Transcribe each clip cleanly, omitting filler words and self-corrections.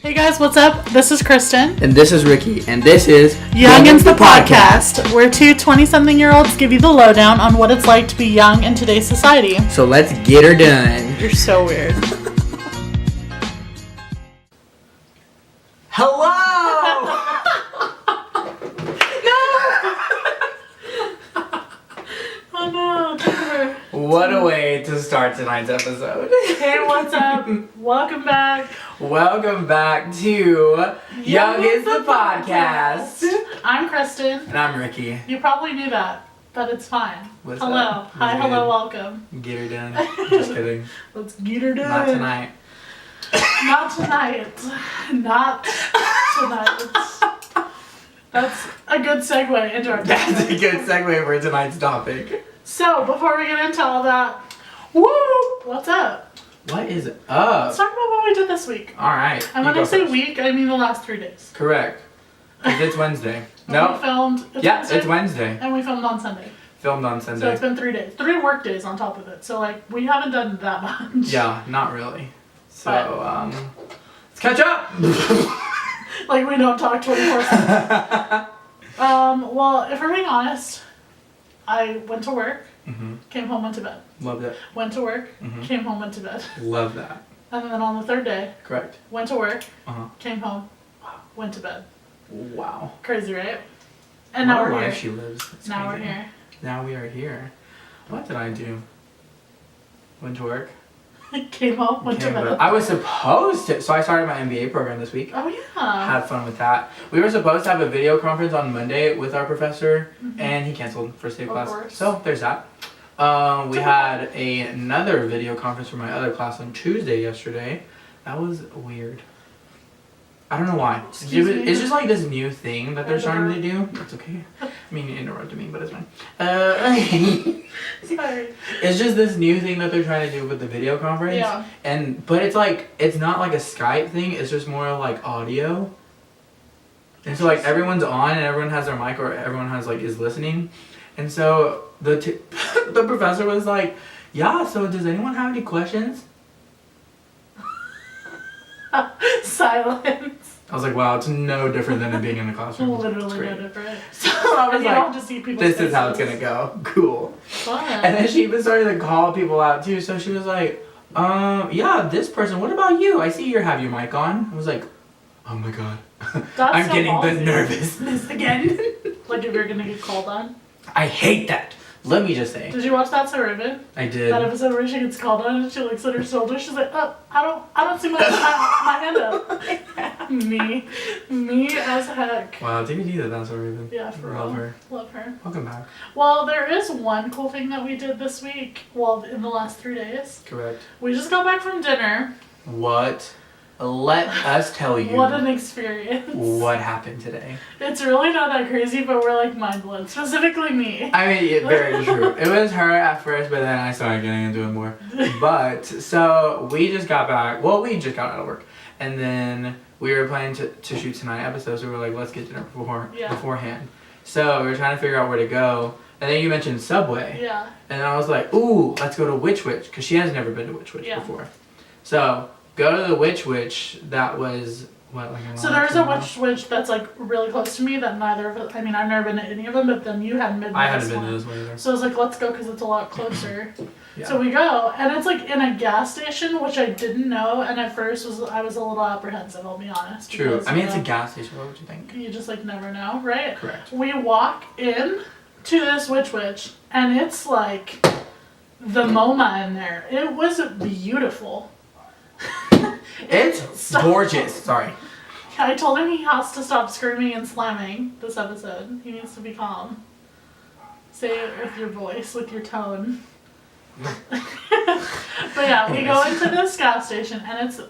Hey guys, what's up? This is Kristen. And this is Ricky. And this is Youngins the podcast, where two 20-something-year-olds give you the lowdown on what it's like to be young in today's society. So let's get her done. You're so weird. Hello! Oh no, Jennifer. What a way to start tonight's episode. Hey, what's up? Welcome back. Welcome back to Youngins the podcast. I'm Kristen. And I'm Ricky. You probably knew that, but it's fine. What's hello. up? Hi, What's hello, good? welcome. Get her done. Just kidding. Let's get her done. Not tonight. Not tonight. Not tonight. That's a good segue into our topic. That's a good segue for tonight's topic. So, before we get into all that, woo! What's up? What is Let's up? talk about what we did this week. Alright. And when I say week, I mean the last 3 days. Correct. Because it's Wednesday. We No. filmed. It's Wednesday. And we filmed on Sunday. Filmed on So Sunday. it's been 3 days. 3 work days on top of it. So, like, we haven't done that much. Yeah, not really. So, let's catch up! Like, we don't talk 24/7. Well, if we're being honest, I went to work, came home, went to bed. Love that. Went to work, came home, went to bed. Love that. And then on the third day, Correct. went to work, Uh-huh. came home, went to bed. Wow. Crazy, right? And now What a we're life here. she lives. It's Now crazy. we're here. Now we are here. What did I do? Went to work. Came home, went to Came bed. back. I was supposed to. So I started my MBA program this week. Oh yeah. Had fun with that. We were supposed to have a video conference on Monday with our professor, and he canceled first day of Of class. course. So there's that. We had another video conference for my other class on Tuesday yesterday. That was weird. I don't know why. Excuse me? It's just like this new thing that they're starting to do. It's okay. I mean, you interrupted me, but it's fine. Sorry. It's just this new thing that they're trying to do with the video conference. Yeah. But it's like, it's not like a Skype thing. It's just more like audio. And so like everyone's on and everyone has their mic or everyone has like is listening. And so the the professor was like, yeah, so does anyone have any questions? Silence. I was like, wow, it's no different than it being in a classroom. It's Literally no great. different. So I was And you don't have like, to see people's this is how it's faces. gonna go. Cool. Fun. And then she even started to call people out too. So she was like, yeah, this person, what about you? I see you have your mic on. I was like, oh my god. That's I'm so getting the ballsy. nervousness again. Like if you're gonna get called on. I hate that. Let me just say. Did you watch That's So Raven? I did. That episode where she gets called on and she looks at her shoulder. She's like, oh, I don't see my hand up. Me as heck. Wow, DVD that's so Raven. Yeah, for Love real. her. Love her. Welcome back. Well, there is one cool thing that we did this week. Well, in the last 3 days. Correct. We just got back from dinner. What? Let us tell you What an experience. what happened today. It's really not that crazy, but we're like mind blown. Specifically me. I mean, very true. It was her at first, but then I started getting into it more. But, so, we just got back. Well, we just got out of work. And then we were planning to shoot tonight episodes, so we were like, let's get dinner beforehand. So, we were trying to figure out where to go. And then you mentioned Subway. Yeah. And I was like, ooh, let's go to Witch Witch, because she has never been to Witch Witch before. So, go to the Witch Witch. That was, what, like a So there's a Witch that's like really close to me that neither of us, I mean, I've never been to any of them, but then you hadn't been to I hadn't this been to one. this one either. So I was like, let's go because it's a lot closer. Yeah. So we go, and it's like in a gas station, which I didn't know, and at first I was a little apprehensive, I'll be honest. True. because, I mean, you it's a know, gas station. What would you think? You just like never know, right? Correct. We walk in to this Witch, and it's like the MoMA in there. It was beautiful. It's gorgeous. Sorry. I told him he has to stop screaming and slamming this episode. He needs to be calm. Say it with your voice, with your tone. But yeah, we go into this gas station, and it's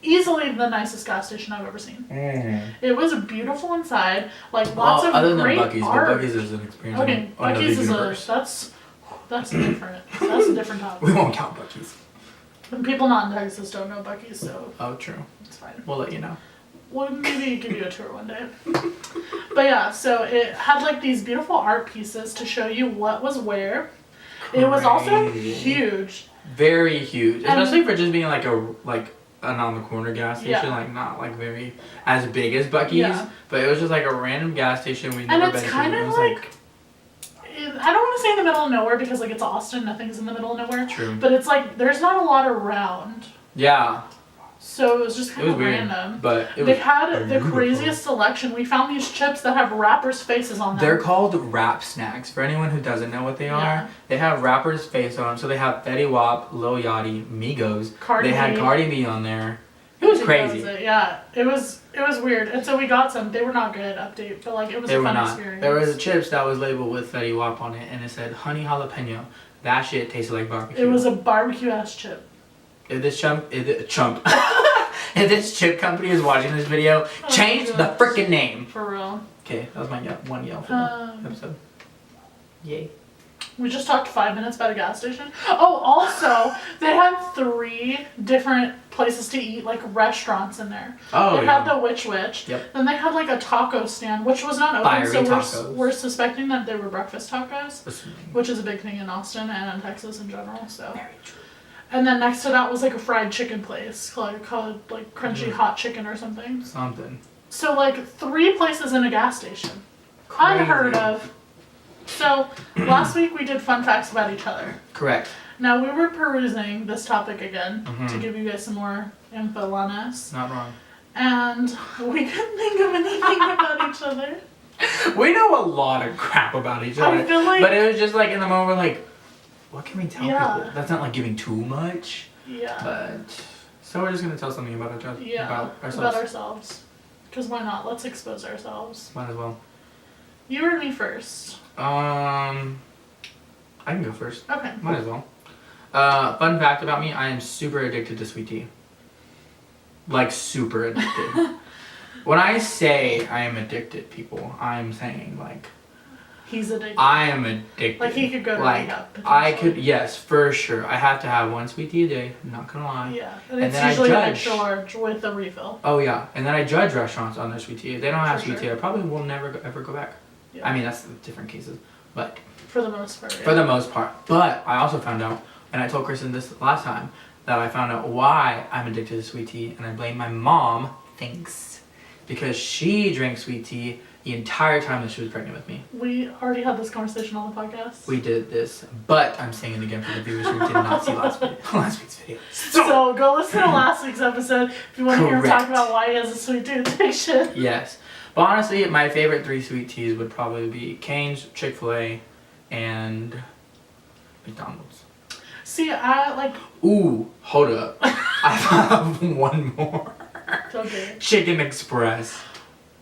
easily the nicest gas station I've ever seen. It was beautiful inside, like lots of other great than Buc-ee's, art. but Buc-ee's is an experience. Okay, on another Buc-ee's is universe. that's different. That's a different topic. We won't count Buc-ee's. And people not in Texas don't know Buc-ee's, so Oh, true. it's fine. We'll let you know. Well, maybe give you a tour one day. But yeah, so it had like these beautiful art pieces to show you what was where. It was also Crazy. huge. Very huge, And- especially for just being like an on the corner gas station, Yeah. like not like very as big as Buc-ee's, but it was just like a random gas station we'd never been to. And it's kind of like, I don't want to say in the middle of nowhere because like it's Austin, nothing's in the middle of nowhere. True. But it's like there's not a lot around. Yeah. So it was just kind of weird, random. But they had the craziest selection. We found these chips that have rappers' faces on them. They're called rap snacks. For anyone who doesn't know what they are, they have rappers' face on them. So they have Fetty Wap, Lil Yachty, Migos. Cardi they had B. Cardi B on there. It was crazy. Yeah, it was weird. And so we got some. They were not good, update, but like it was a fun experience. There was a chips that was labeled with Fetty Wap on it, and it said honey jalapeno. That shit tasted like barbecue. It was a barbecue-ass chip. If this if this chip company is watching this video, change the freaking name. For real. Okay, that was my one yell for the episode. Yay. We just talked 5 minutes about a gas station. Oh, also, they had 3 different places to eat, like restaurants in there. Oh, they had the Witch. Yep. Then they had like a taco stand, which was not open, Fiery so we're suspecting that they were breakfast tacos, which is a big thing in Austin and in Texas in general. So. Very true. And then next to that was like a fried chicken place called like Crunchy Hot Chicken or something. Something. So like 3 places in a gas station. Crazy. Unheard of. So last week we did fun facts about each other. Correct. Now we were perusing this topic again to give you guys some more info on us. Not wrong. And we couldn't think of anything about each other. We know a lot of crap about each other. I feel like, but it was just like in the moment we're like, what can we tell Yeah. people? That's not like giving too much. Yeah. But so we're just gonna tell something about each other. Yeah. About ourselves. Because why not? Let's expose ourselves. Might as well. You or me first? I can go first. Okay. Might as well. Fun fact about me, I am super addicted to sweet tea. Like super addicted. When I say I am addicted, people, I'm saying like He's addicted. I am addicted. Like he could go to rehab. I could, yes, for sure. I have to have 1 sweet tea a day. I'm not gonna lie. Yeah, and it's then usually I an judge. extra large with a refill. Oh yeah, and then I judge restaurants on their sweet tea. If they don't have For sweet tea, sure. I probably will never ever go back. Yeah. I mean, that's different cases, but For the most part. for the most part. But I also found out, and I told Kristen this last time, that I found out why I'm addicted to sweet tea, and I blame my mom. Thanks, because she drank sweet tea the entire time that she was pregnant with me. We already had this conversation on the podcast. We did this, but I'm saying it again for the viewers who did not see last week's video. So go listen to last week's episode if you want to hear him talk Correct. about why he has a sweet tea addiction. Yes. But honestly, my favorite 3 sweet teas would probably be Cane's, Chick-fil-A, and McDonald's. See, I like. Ooh, hold up. I have one more. Okay. Chicken Express.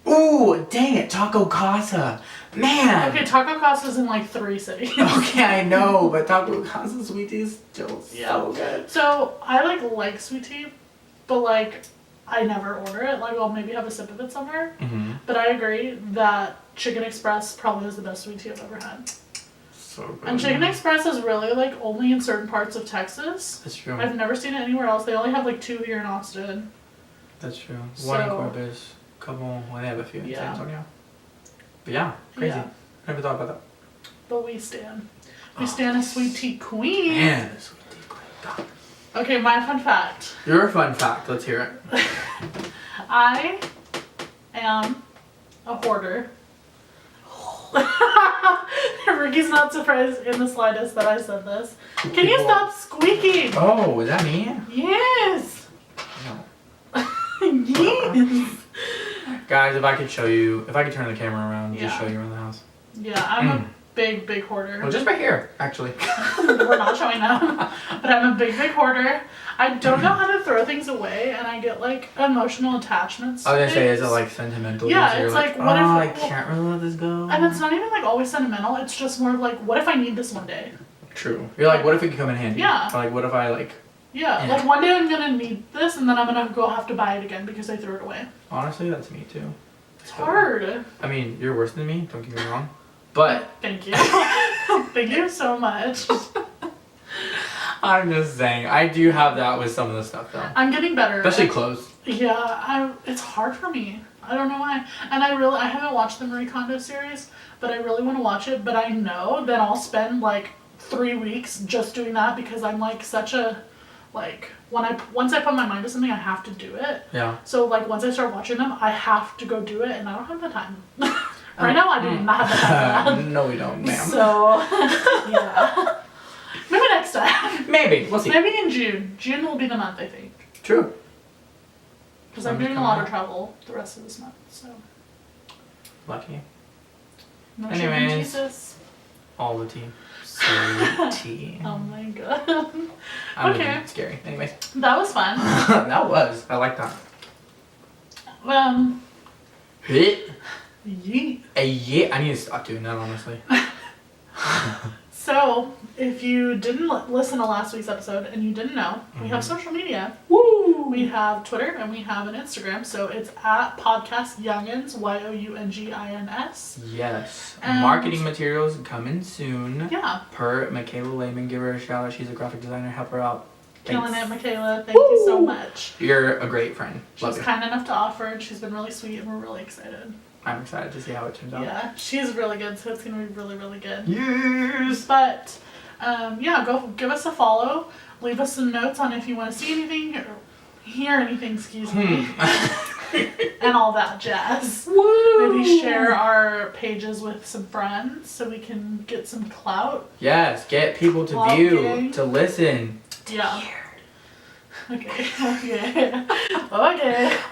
Ooh, dang it, Taco Casa. Man. Okay, Taco Casa's in like 3 cities. Okay, I know, but Taco Casa sweet tea is still so good. So I like sweet tea, but like I never order it. Like I'll maybe have a sip of it somewhere. Mm-hmm. But I agree that Chicken Express probably is the best sweet tea I've ever had. So good. And Chicken Express is really like only in certain parts of Texas. That's true. I've never seen it anywhere else. They only have like 2 here in Austin. That's true. So- One in Corpus, couple, well, they have a few in San Antonio. But yeah, crazy. Yeah. Never thought about that. But we stand. We stand a sweet tea queen. Man, sweet tea queen. God. Okay, my fun fact. Your fun fact, let's hear it. I am a hoarder. Ricky's not surprised in the slightest that I said this. Can you stop squeaking? Oh, is that me? Yes. No. Yes. Guys, if I could turn the camera around, just Yeah. show you around the house. Yeah, I'm a big hoarder. Well, just right here, actually. We're not showing them. But I'm a big hoarder. I don't know how to throw things away, and I get like emotional attachments. I was gonna to say, is it things. like sentimental? Yeah, So you're it's like, like, what if- I can't really let this go. And it's not even like always sentimental. It's just more of like, what if I need this one day? True. You're like, what if it could come in handy? Yeah. Or like, what if I like? Yeah, Yeah. like one day I'm gonna need this, and then I'm gonna go have to buy it again because I threw it away. Honestly, that's me too. It's hard. I mean, you're worse than me. Don't get me wrong. But Thank you. Thank you so much. I'm just saying, I do have that with some of the stuff though. I'm getting better. Especially clothes. Yeah, it's hard for me. I don't know why. And I haven't watched the Marie Kondo series, but I really want to watch it. But I know that I'll spend like 3 weeks just doing that because I'm like such a Like, once I put my mind to something, I have to do it. Yeah. So, like, once I start watching them, I have to go do it, and I don't have the time. Right now, I do not have the time for that. No, we don't, ma'am. So, yeah. Maybe next time. Maybe. We'll see. Maybe in June. June will be the month, I think. True. Because I'm doing a lot of travel the rest of this month, so. Lucky. No Anyways. Jesus. All the tea. So tea. Oh my god. Okay. Scary. Anyways. That was fun. That was. I like that. Yeet. Yeah. I need to stop doing that, honestly. So, if you didn't listen to last week's episode and you didn't know, we have social media. Woo! We have Twitter and we have an Instagram. So it's at podcast Youngins, Youngins. Yes. And marketing materials coming soon. Yeah. Per Michaela Lehman. Give her a shout out. She's a graphic designer. Help her out. Thanks. Killing it, Michaela. Thank you so much. You're a great friend. She's kind enough to offer, and she's been really sweet, and we're really excited. I'm excited to see how it turns out. Yeah, she's really good, so it's going to be really, really good. Yes! But, yeah, go give us a follow. Leave us some notes on if you want to see anything, or hear anything, excuse me. And all that jazz. Woo! Maybe share our pages with some friends so we can get some clout. Yes, get people to view, to listen. Yeah. Okay. Okay.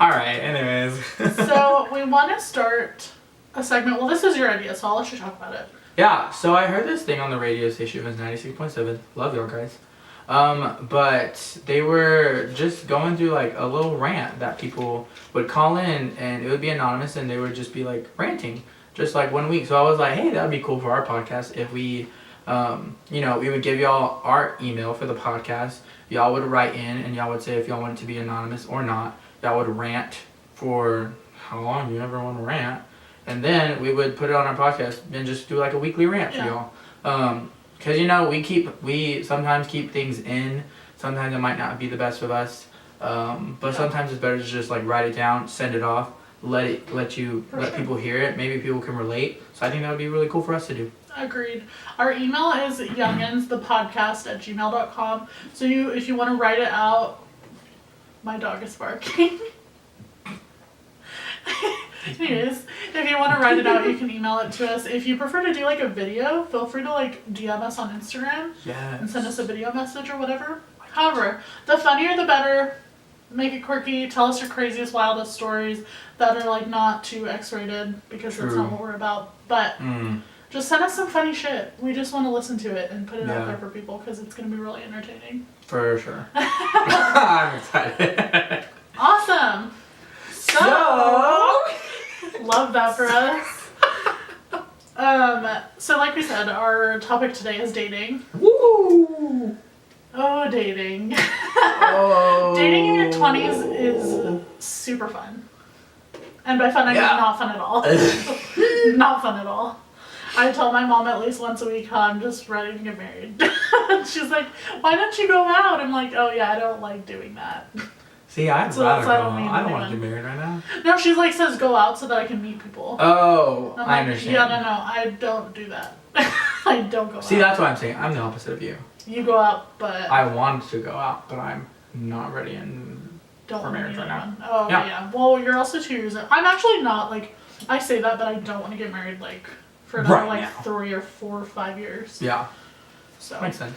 Alright, anyways. So, we want to start a segment. Well, this was your idea, so I'll let you talk about it. Yeah, so I heard this thing on the radio station. It was 96.7. Love y'all guys. But they were just going through like a little rant that people would call in, and it would be anonymous, and they would just be like ranting just like 1 week. So I was like, hey, that would be cool for our podcast if we, we would give y'all our email for the podcast. Y'all would write in, and y'all would say if y'all want it to be anonymous or not. Y'all would rant for how long you ever want to rant, and then we would put it on our podcast and just do like a weekly rant for y'all. Because we sometimes keep things in. Sometimes it might not be the best for us, but sometimes it's better to just like write it down, send it off, let people hear it. Maybe people can relate. So I think that would be really cool for us to do. Agreed. Our email is younginsthepodcast@gmail.com. So if you want to write it out, my dog is barking. Anyways, if you want to write it out, you can email it to us. If you prefer to do like a video, feel free to like DM us on Instagram and send us a video message or whatever. However, the funnier the better. Make it quirky. Tell us your craziest, wildest stories that are like not too X-rated because that's not what we're about. But just send us some funny shit. We just want to listen to it and put it out there for people because it's going to be really entertaining. For sure. I'm excited. Awesome. So love that for us. So like we said, our topic today is dating. Woo! Oh, dating. Dating in your 20s is super fun. And by fun, I mean not fun at all. Not fun at all. I tell my mom at least once a week how I'm just ready to get married. She's like, why don't you go out? I'm like, oh yeah, I don't like doing that. See, I'd rather go out. I don't want to get married right now. No, she's like, says go out so that I can meet people. Oh, I'm I like, understand. Yeah, no, I don't do that. I don't go out. See, that's what I'm saying. I'm the opposite of you. You go out, but... I want to go out, but I'm not ready for marriage right now. Oh, yeah. Well, you're also 2 years... I'm actually not, like... I say that, but I don't want to get married, like, for another, 3 or 4 or 5 years. Yeah. So... Makes sense.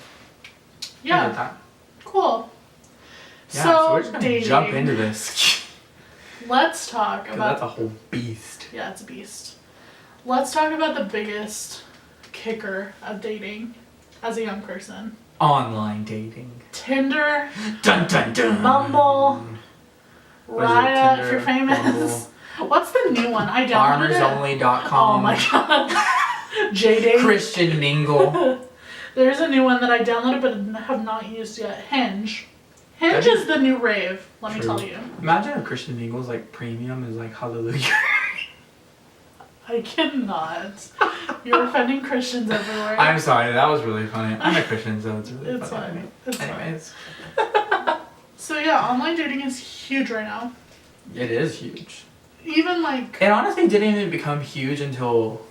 Yeah. I get that. Cool. Yeah, so we're just going to jump into this. Let's talk about... That's a whole beast. Yeah, it's a beast. Let's talk about the biggest kicker of dating as a young person. Online dating. Tinder. Dun dun dun. Bumble. Raya, if you're famous. Bumble. What's the new one? I downloaded it. FarmersOnly.com. Oh my god. JD. Christian Mingle. There's a new one that I downloaded but have not used yet. Hinge. Hinge is the new rave, let me tell you. Imagine if Christian Mingle's like premium is like hallelujah. I cannot. You're offending Christians everywhere. I'm sorry, that was really funny. I'm a Christian, so it's really funny. It's Anyways. So yeah, online dating is huge right now. It is huge. Even like... It honestly didn't even become huge until...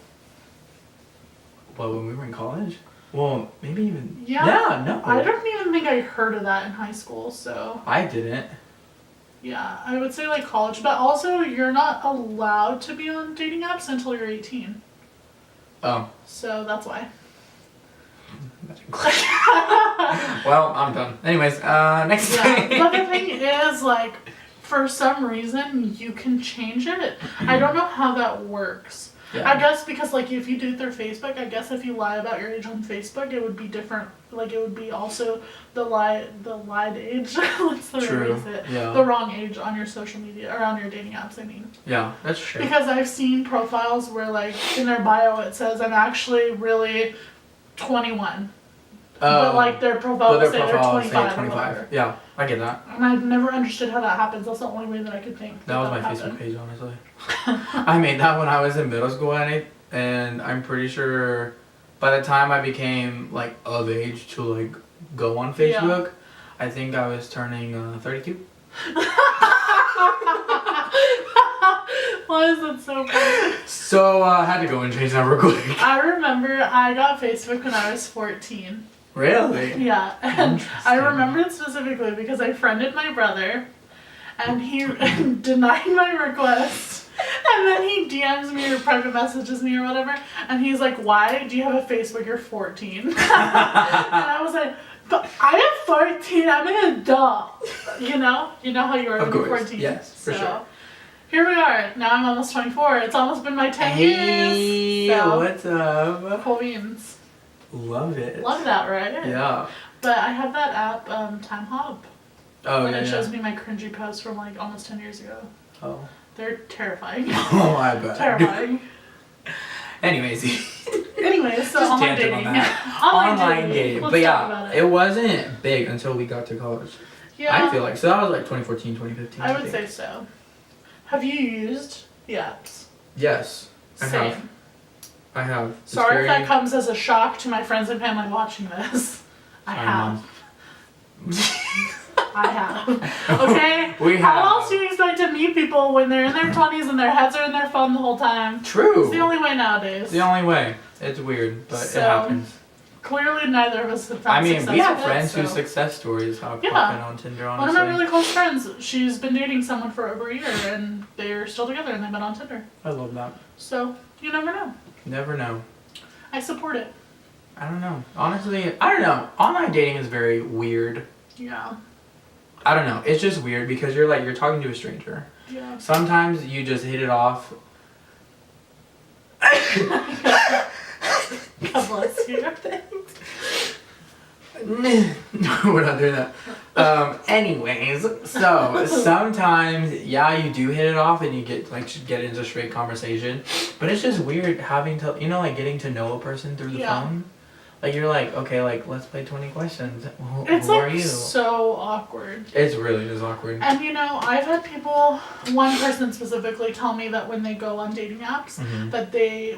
when we were in college? Well, maybe even. Yeah. Yeah, no. I don't even think I heard of that in high school, so. I didn't. Yeah, I would say like college, but also you're not allowed to be on dating apps until you're 18. Oh. So that's why. Well, I'm done. Anyways, next thing. But the thing is, like, for some reason, you can change it. I don't know how that works. Yeah. I guess because, like, if you do it through Facebook, I guess if you lie about your age on Facebook, it would be different. Like, it would be also the lied age. What's the True. Yeah. The wrong age on your social media, or on your dating apps, I mean. Yeah, that's true. Because I've seen profiles where, like, in their bio it says, I'm actually really 21. But, like, their profile will say they're 25 or whatever. Yeah, I get that. And I've never understood how that happens. That's the only way that I could think. That was my Facebook page, honestly. I made that when I was in middle school, and I'm pretty sure by the time I became, like, of age to, like, go on Facebook, I think I was turning 32. Why is that so funny? So, I had to go and change that real quick. I remember I got Facebook when I was 14. Really? Yeah, and I remember it specifically because I friended my brother, and he denied my request, and then he DMs me or private messages me or whatever, and he's like, why do you have a Facebook, you're 14? And I was like, but I am 14, I'm an adult. You know how you are when you're 14. Yes, for sure. Here we are, now I'm almost 24, it's almost been my 10 years. So, what's up? Cool beans. Love it. Love that, right? Yeah. But I have that app, Time Hop. Oh, and it shows me my cringy posts from like almost 10 years ago. Oh. They're terrifying. Oh, I bet. Terrifying. Anyways, so just online dating. dating. Online dating. Let's But talk about yeah, it wasn't big until we got to college. Yeah. I feel like. So that was like 2014, 2015. I would say so. Have you used the apps? Yes. Same. I have. Sorry if that comes as a shock to my friends and family watching this. I have. I have. Okay? We have. How else do you expect to meet people when they're in their 20s and their heads are in their phone the whole time? True. It's the only way nowadays. The only way. It's weird, but it happens. Clearly neither of us have I found mean, we have friends whose whose success stories have popping on Tinder, honestly. One of my really close friends, she's been dating someone for over a year, and they're still together, and they've been on Tinder. I love that. So, you never know. Never know. I support it. I don't know. Honestly, I don't know. Online dating is very weird. Yeah. I don't know. It's just weird because you're talking to a stranger. Yeah. Sometimes you just hit it off. God bless you. We're not doing that. Anyways, so sometimes, yeah, you do hit it off and you get into straight conversation, but it's just weird having to, like getting to know a person through the phone. Like you're like, okay, like let's play 20 questions. It's who are you? So awkward. It's really just awkward. And I've had people, one person specifically, tell me that when they go on dating apps, that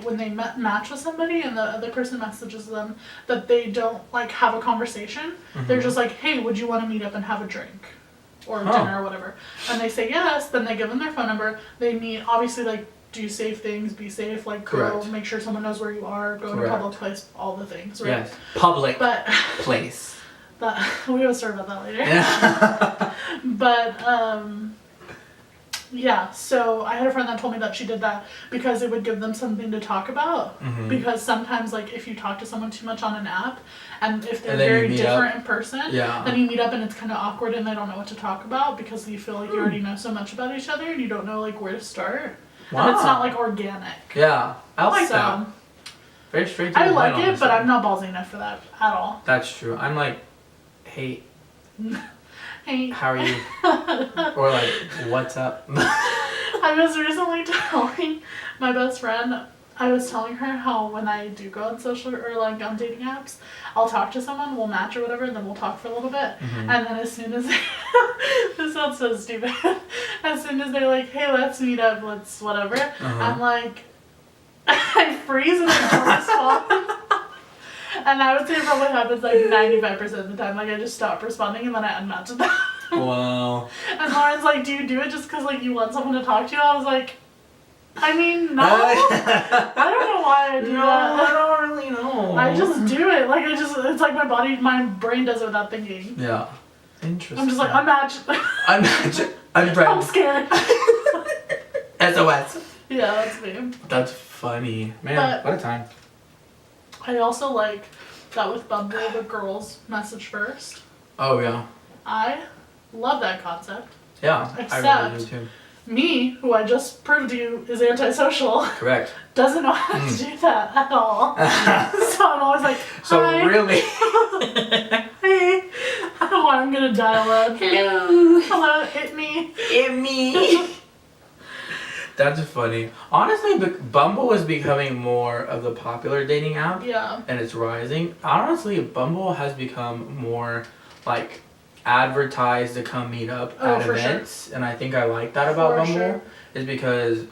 when they match with somebody and the other person messages them, that they don't like have a conversation. They're just like, hey, would you want to meet up and have a drink? Or dinner or whatever. And they say yes, then they give them their phone number. They meet, obviously, like, do safe things, be safe, like go make sure someone knows where you are, go to a public place, all the things, right? Yes. Public place. We have a story about that later. Yeah. But yeah, so I had a friend that told me that she did that because it would give them something to talk about. Because sometimes, like, if you talk to someone too much on an app, and if they're very different in person, then you meet up and it's kind of awkward and they don't know what to talk about because you feel like you already know so much about each other and you don't know, like, where to start. Wow. And it's not, like, organic. Yeah, I like that. Very straight to the point. I like it, but I'm not ballsy enough for that at all. That's true. I'm like, hey, hey, how are you? Or like, what's up? I was recently telling my best friend, I was telling her how when I do go on social or like on dating apps, I'll talk to someone, we'll match or whatever, and then we'll talk for a little bit. And then as soon as this sounds so stupid, as soon as they're like, hey, let's meet up, let's whatever, I'm like, I freeze and I don't respond. And I would say it probably happens like 95% of the time. Like I just stop responding and then I unmatch them. Wow. And Lauren's like, do you do it just because like you want someone to talk to? I was like, I mean, no. I don't know why I do No, that. I don't really know. I just do it. Like, it's like my brain does it without thinking. Yeah. Interesting. I'm just like, unmatched. I'm scared. SOS. Yeah, that's me. That's funny. Man, But what a time. I also like that with Bumble, the girls message first. Oh, yeah. I love that concept. Yeah, I Except really do too. me, who I just proved to you is antisocial, Correct. doesn't know how to do that at all. So I'm always like, So hi. really. Hey. Oh, I'm gonna dial up. Hello, hit me. It me. That's funny. Honestly, Bumble is becoming more of the popular dating app. Yeah. And it's rising. Honestly, Bumble has become more like advertised to come meet up at events. Sure. And I think I like that about Bumble. Sure. Is because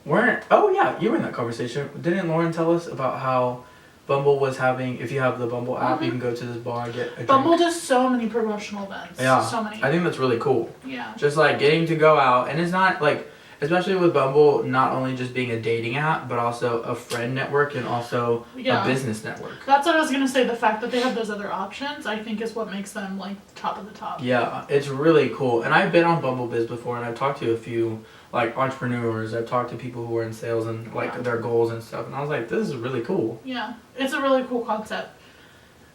you were in that conversation. Didn't Lauren tell us about how Bumble was having, if you have the Bumble app, you can go to this bar and get a drink. Bumble does so many promotional events. Yeah. So many. I think that's really cool. Yeah. Just like getting to go out, and it's not like, especially with Bumble, not only just being a dating app, but also a friend network and also a business network. That's what I was going to say. The fact that they have those other options, I think, is what makes them like top of the top. Yeah, it's really cool. And I've been on Bumble Biz before, and I've talked to a few like entrepreneurs. I've talked to people who are in sales and like their goals and stuff. And I was like, this is really cool. Yeah, it's a really cool concept.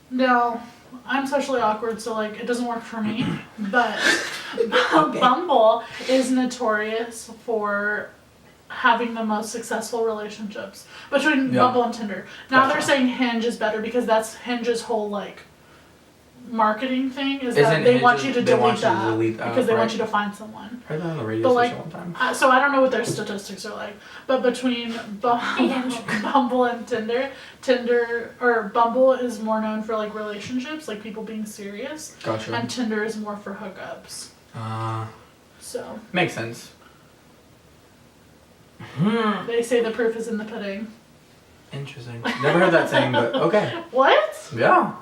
Now, I'm socially awkward, so like it doesn't work for me. But Bumble is notorious for having the most successful relationships between Bumble and Tinder. Now they're saying Hinge is better because that's Hinge's whole like marketing thing is that they want you to delete that because they want you to find someone. I heard that on the radio station one time. So I don't know what their statistics are like, but between Bumble and Tinder or Bumble is more known for like relationships, like people being serious. Gotcha. And Tinder is more for hookups. So makes sense. They say the proof is in the pudding. Interesting. Never heard that saying, but okay. What? Yeah.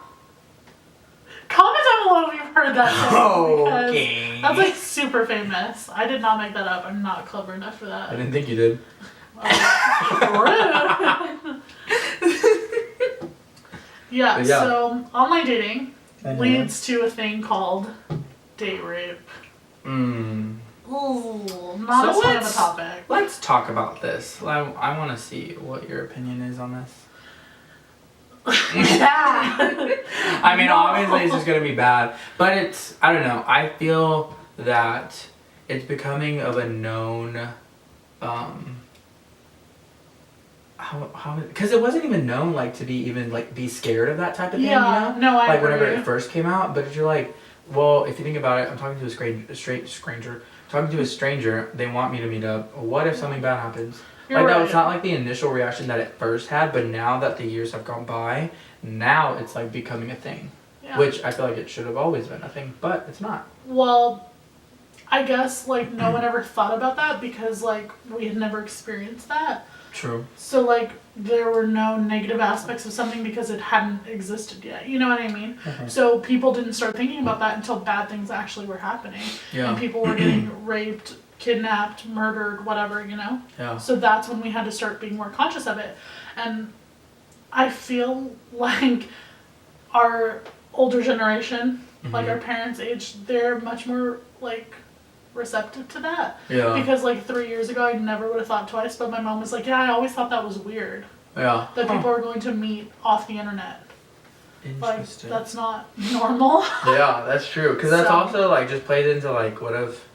Comment down below if you've heard that saying. Okay. That's like super famous. I did not make that up. I'm not clever enough for that. I didn't think you did. Rude. Yeah, so online dating leads to a thing called date rape. Ooh, not as fun of a topic. Let's talk about this. I want to see what your opinion is on this. I mean, obviously it's just going to be bad. But it's, I don't know. I feel that it's becoming of a known, because it wasn't even known, like, to be even, like, be scared of that type of thing, you know? No, I agree. Like, whenever it first came out. But if you're like, well, if you think about it, I'm talking to a stranger, they want me to meet up. What if something bad happens? No, it's not like the initial reaction that it first had, but now that the years have gone by, now it's like becoming a thing. Yeah. Which I feel like it should have always been a thing, but it's not. Well, I guess like no one ever thought about that because like we had never experienced that. True. So like there were no negative aspects of something because it hadn't existed yet. You know what I mean? Mm-hmm. So people didn't start thinking about that until bad things actually were happening. Yeah. And people were getting raped, kidnapped, murdered, whatever, you know? Yeah. So that's when we had to start being more conscious of it. And I feel like our older generation, like our parents' age, they're much more like receptive to that. Yeah. Because like 3 years ago I never would have thought twice, but my mom was like, yeah, I always thought that was weird. Yeah. That people are going to meet off the internet. Interesting. Like, that's not normal. Yeah, that's true. Because that's also like just plays into like what if,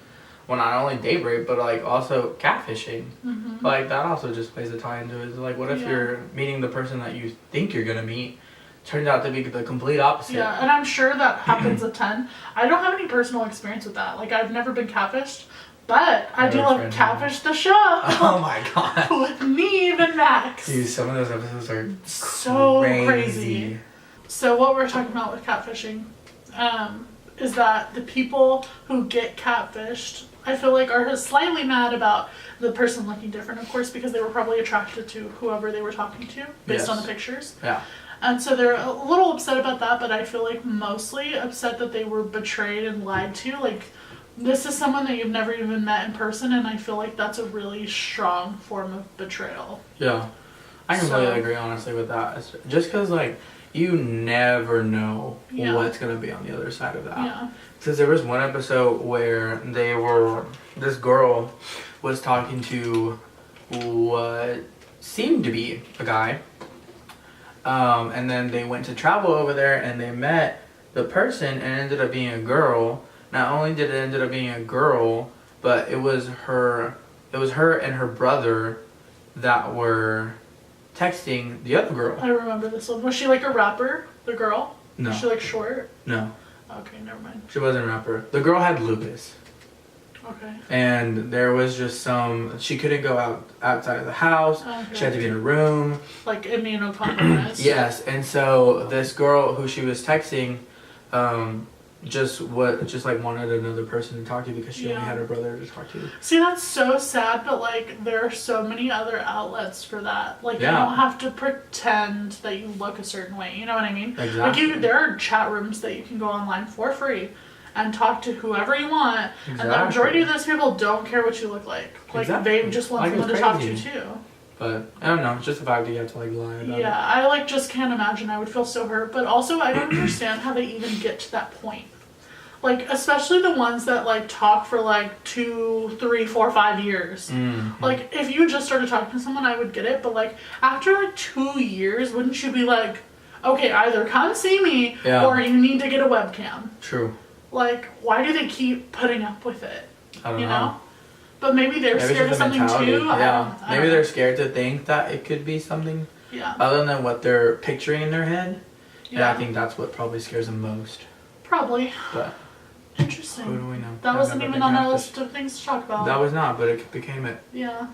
well, not only date rape, but like also catfishing. Mm-hmm. Like that also just plays a tie into it. Like what if you're meeting the person that you think you're gonna meet, turns out to be the complete opposite. Yeah, and I'm sure that happens a ton. I don't have any personal experience with that. Like I've never been catfished, but I do love Catfish the Show. Oh my god. With Neve and Max. Dude, some of those episodes are so crazy. So what we're talking about with catfishing, is that the people who get catfished, I feel like are slightly mad about the person looking different, of course, because they were probably attracted to whoever they were talking to based on the pictures. Yeah. And so they're a little upset about that, but I feel like mostly upset that they were betrayed and lied to. Like, this is someone that you've never even met in person, and I feel like that's a really strong form of betrayal. Yeah. I completely agree, honestly, with that. Just because, like, you never know what's going to be on the other side of that. Yeah. Because there was one episode where this girl was talking to what seemed to be a guy. And then they went to travel over there and they met the person and it ended up being a girl. Not only did it end up being a girl, but it was her and her brother that were texting the other girl. I remember this one. Was she like a rapper, the girl? No. Was she like short? No. Okay, never mind. She wasn't a rapper. The girl had lupus. Okay. And there was just she couldn't go outside of the house. Okay. She had to be in a room. Like immunocompromised. Yes, and so this girl who she was texting, just wanted another person to talk to because she only had her brother to talk to. See, that's so sad, but like there are so many other outlets for that. Like you don't have to pretend that you look a certain way. You know what I mean? Exactly. Like there are chat rooms that you can go online for free and talk to whoever you want. Exactly. And the majority of those people don't care what you look like. Like they just want someone to talk to too. But I don't know, it's just the fact that you have to like lie about it. Yeah, I like just can't imagine. I would feel so hurt. But also I don't understand how they even get to that point. Like, especially the ones that like talk for like 2, 3, 4, 5 years. Mm-hmm. Like, if you just started talking to someone, I would get it. But like, after like 2 years, wouldn't you be like, okay, either come see me or you need to get a webcam? True. Like, why do they keep putting up with it? I don't know. But maybe they're scared of something too. Yeah. Maybe they're scared to think that it could be something other than what they're picturing in their head. Yeah. And I think that's what probably scares them most. Probably. But interesting. Who do we know? That wasn't even on our list of things to talk about. That was not, but it became it. Yeah.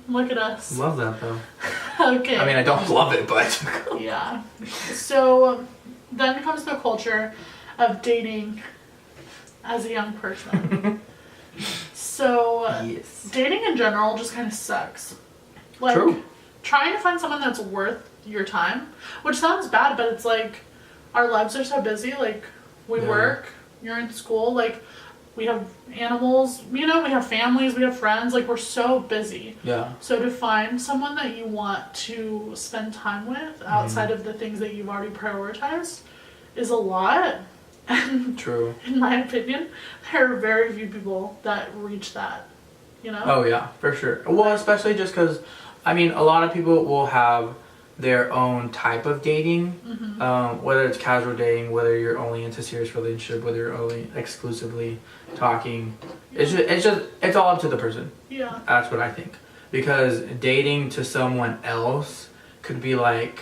Look at us. Love that though. Okay. I mean, I don't love it, but. Yeah. So then comes the culture of dating as a young person. So dating in general just kind of sucks. Like, true. Trying to find someone that's worth your time, which sounds bad, but it's like our lives are so busy. Like, we work, you're in school, like we have animals, we have families, we have friends, like we're so busy. Yeah. So to find someone that you want to spend time with outside of the things that you've already prioritized is a lot. And true. In my opinion, there are very few people that reach that, Oh yeah, for sure. Well, especially just because, I mean, a lot of people will have their own type of dating, whether it's casual dating, whether you're only into serious relationship, whether you're only exclusively talking. It's all up to the person. Yeah. That's what I think. Because dating to someone else could be like,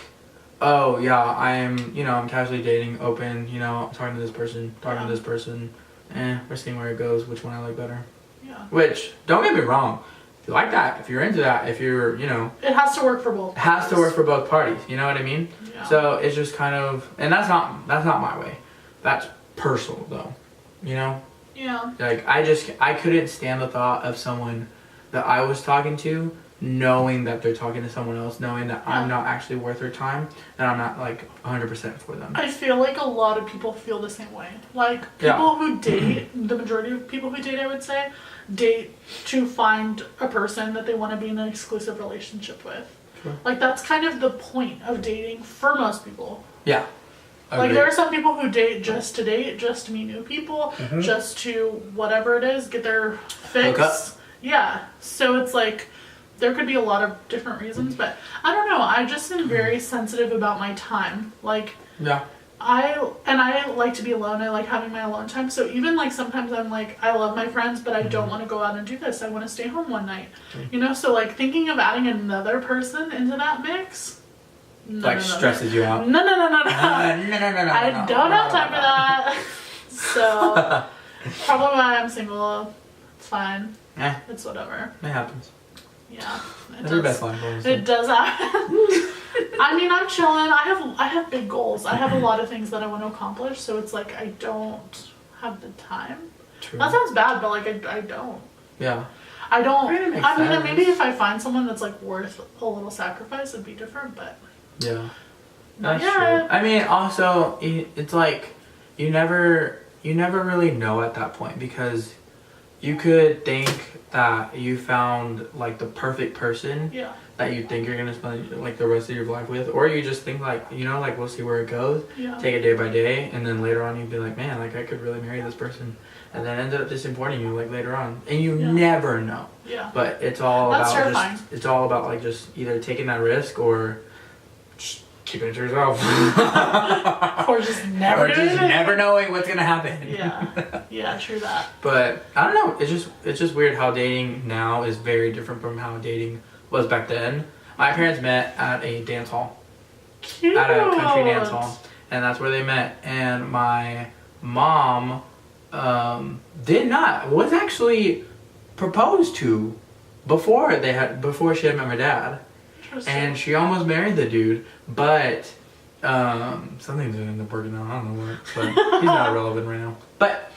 oh yeah, I'm casually dating, open, talking to this person, to this person, we're seeing where it goes, which one I like better. Yeah. Which, don't get me wrong, if you like that, if you're into that, if you're, it has to work for both parties. It has to work for both parties, you know what I mean? Yeah. So it's just kind of, and that's not my way. That's personal though, Yeah. Like, I couldn't stand the thought of someone that I was talking to knowing that they're talking to someone else, knowing that I'm not actually worth their time, and I'm not like 100% for them. I feel like a lot of people feel the same way. Like, people who date, the majority of people who date, I would say, date to find a person that they want to be in an exclusive relationship with. Sure. Like, that's kind of the point of dating for most people. Yeah. Like, there are some people who date, just to meet new people, just to whatever it is, get their fix. Yeah. So it's like, there could be a lot of different reasons, but I don't know. I just am very sensitive about my time. Like, I like to be alone. I like having my alone time. So even like sometimes I'm like, I love my friends, but I don't want to go out and do this. I want to stay home one night. So like thinking of adding another person into that mix, stresses you out. No. I don't have time for that. So probably why I'm single. It's fine. It's whatever. It happens. Yeah, it does happen. I mean, I'm chilling. I have big goals. I have a lot of things that I want to accomplish. So it's like I don't have the time. True. That sounds bad, but like I don't. Yeah. I don't. I mean, maybe if I find someone that's like worth a little sacrifice, it'd be different. But yeah, that's true. I mean, also it's like you never you never really know at that point, because you could think that you found like the perfect person Yeah. that you think you're gonna spend like the rest of your life with, or you just think like, you know, like we'll see where it goes, Yeah. take it day by day, and then later on you'd be like, man, like I could really marry this person, and then end up disappointing you like later on, and you never know. Yeah. But it's all That's about terrifying. it's all about like just either taking that risk or just keeping it to yourself. Or just never or just never knowing what's gonna happen. Yeah. Yeah, true that. But I don't know, it's just weird how dating now is very different from how dating was back then. My parents met at a dance hall. Cute. At a country dance hall. And that's where they met. And my mom was actually proposed to before she had met my dad. And she almost married the dude, but something didn't end up working out. I don't know what, but he's not relevant right now. But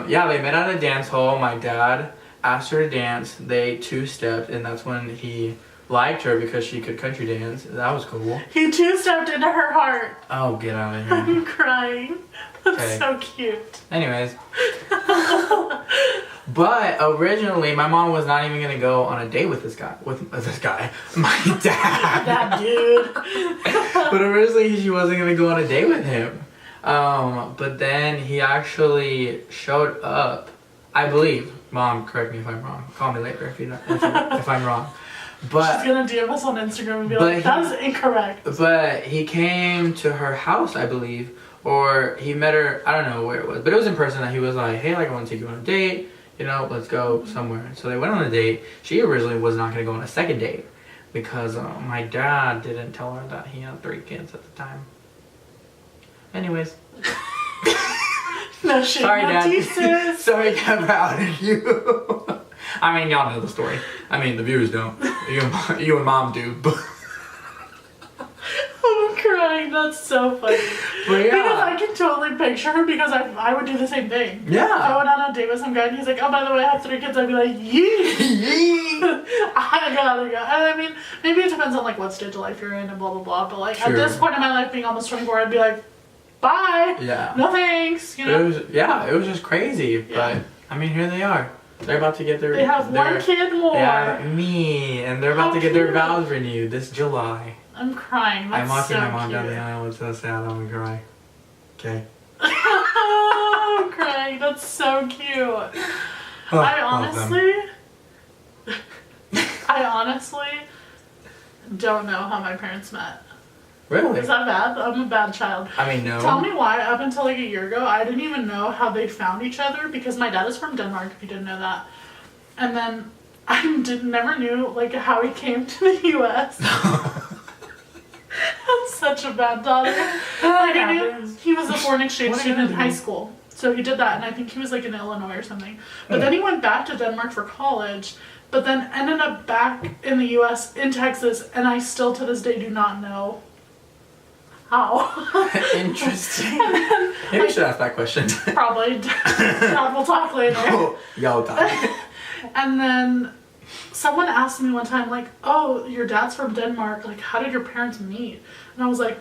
yeah, they met at a dance hall. My dad asked her to dance. They two-stepped, and that's when he liked her because she could country dance. That was cool. He two-stepped into her heart. Oh, get out of here. I'm crying. That's Okay. so cute. Anyways. But originally, my mom was not even gonna go on a date with this guy. My dad. That dude. But originally, she wasn't gonna go on a date with him. But then he actually showed up. I believe. Mom, correct me if I'm wrong. Call me later if I'm wrong. But she's gonna DM us on Instagram and be like, "That was incorrect." But he came to her house, I believe, or he met her. I don't know where it was, but it was in person. That he was like, "Hey, like I want to take you on a date. You know, let's go somewhere." So they went on a date. She originally was not going to go on a second date because my dad didn't tell her that he had 3 kids at the time. Anyways. No shit. Sorry, Dad. Jesus. Sorry, Dad, for outing you. I mean, y'all know the story. I mean, the viewers don't. You and Mom do, but... I'm crying. That's so funny. But yeah. Because I can totally picture her because I would do the same thing. Yeah. If I went on a date with some guy and he's like, "Oh, by the way, I have 3 kids," I'd be like, "Yee." I gotta go. And I mean, maybe it depends on like what stage of life you're in and blah blah blah. But like True. at this point in my life, being almost 24, I'd be like, "Bye." Yeah. No thanks. You know. It was just crazy. Yeah. But I mean, here they are. They're about to get their. They have 1 kid more. They have me, and they're about to get their vows renewed this July. I'm crying. That's I'm walking so my mom cute. down the aisle. It's so sad. I'm gonna cry. Okay. I'm crying. That's so cute. Oh, I love them. honestly don't know how my parents met. Really? Is that bad? I'm a bad child. I mean, no. Tell me why, up until like a year ago, I didn't even know how they found each other because my dad is from Denmark, if you didn't know that. And then I never knew like how he came to the US. I'm such a bad daughter. Like I knew he was a foreign exchange student in high school. So he did that, and I think he was like in Illinois or something. But then he went back to Denmark for college, but then ended up back in the US, in Texas, and I still to this day do not know how. Interesting. Then, Maybe we should ask that question. probably. Dad, we'll talk later. Y'all talk. And then someone asked me one time, like, "Oh, your dad's from Denmark. Like, how did your parents meet?" And I was like,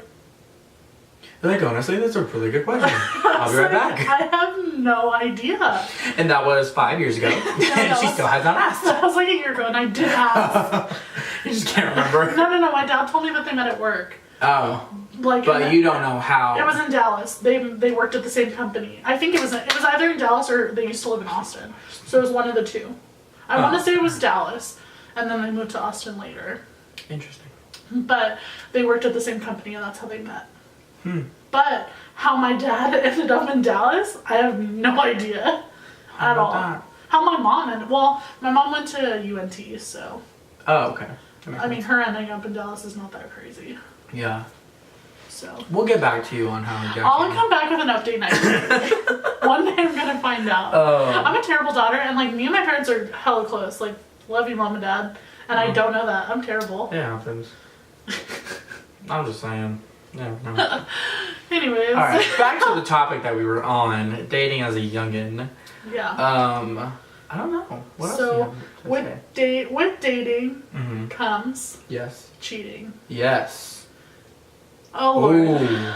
Like, honestly, that's a really good question. I'll be right back. I have no idea. And that was 5 years ago. And she still has not asked. That was like a year ago, and I did ask. You just can't remember. No. My dad told me that they met at work. Oh. Like, But you don't know how. It was in Dallas. They worked at the same company. I think it was either in Dallas or they used to live in Austin. So it was one of the two. I want to say it was Dallas, and then they moved to Austin later. Interesting. But they worked at the same company, and that's how they met. But how my dad ended up in Dallas, I have no idea at all. That? How my mom my mom went to UNT, so. Oh, okay. I mean, her ending up in Dallas is not that crazy. Yeah. So. We'll get back to you on how we got I'll come back with an update next week. One day I'm gonna find out. I'm a terrible daughter, and like me and my parents are hella close. Like, love you, mom and dad, and I don't know that. I'm terrible. It happens. I'm just saying. Yeah, no. Anyways. Alright, back to the topic that we were on, dating as a youngin. Yeah. I don't know. What So, else do you have to say? with dating comes Yes. cheating. Yes. Oh Lord. Ooh.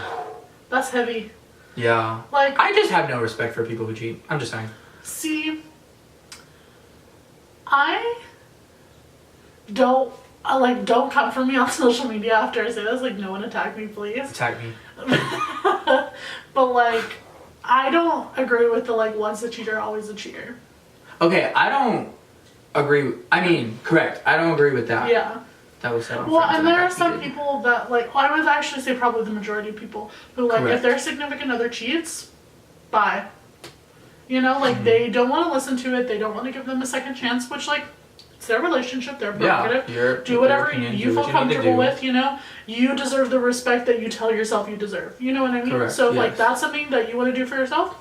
That's heavy. Yeah. Like, I just have no respect for people who cheat. I'm just saying. see, I don't don't come for me on social media after I say this. Like, no one attack me, please. Attack me. But like, I don't agree with the like once a cheater, always a cheater. Okay, I don't agree. I mean, correct. I don't agree with that. Yeah. That was said on Well, Friends and I there are got some heated. people that like, well, I would actually say probably the majority of people who like, Correct. if their significant other cheats, bye. You know, like they don't want to listen to it. They don't want to give them a second chance, which like, it's their relationship, their prerogative. Yeah, Do whatever opinion, you do feel what you need to comfortable do. with, you know? You deserve the respect that you tell yourself you deserve. You know what I mean? Correct, So, if, like, yes. that's something that you want to do for yourself,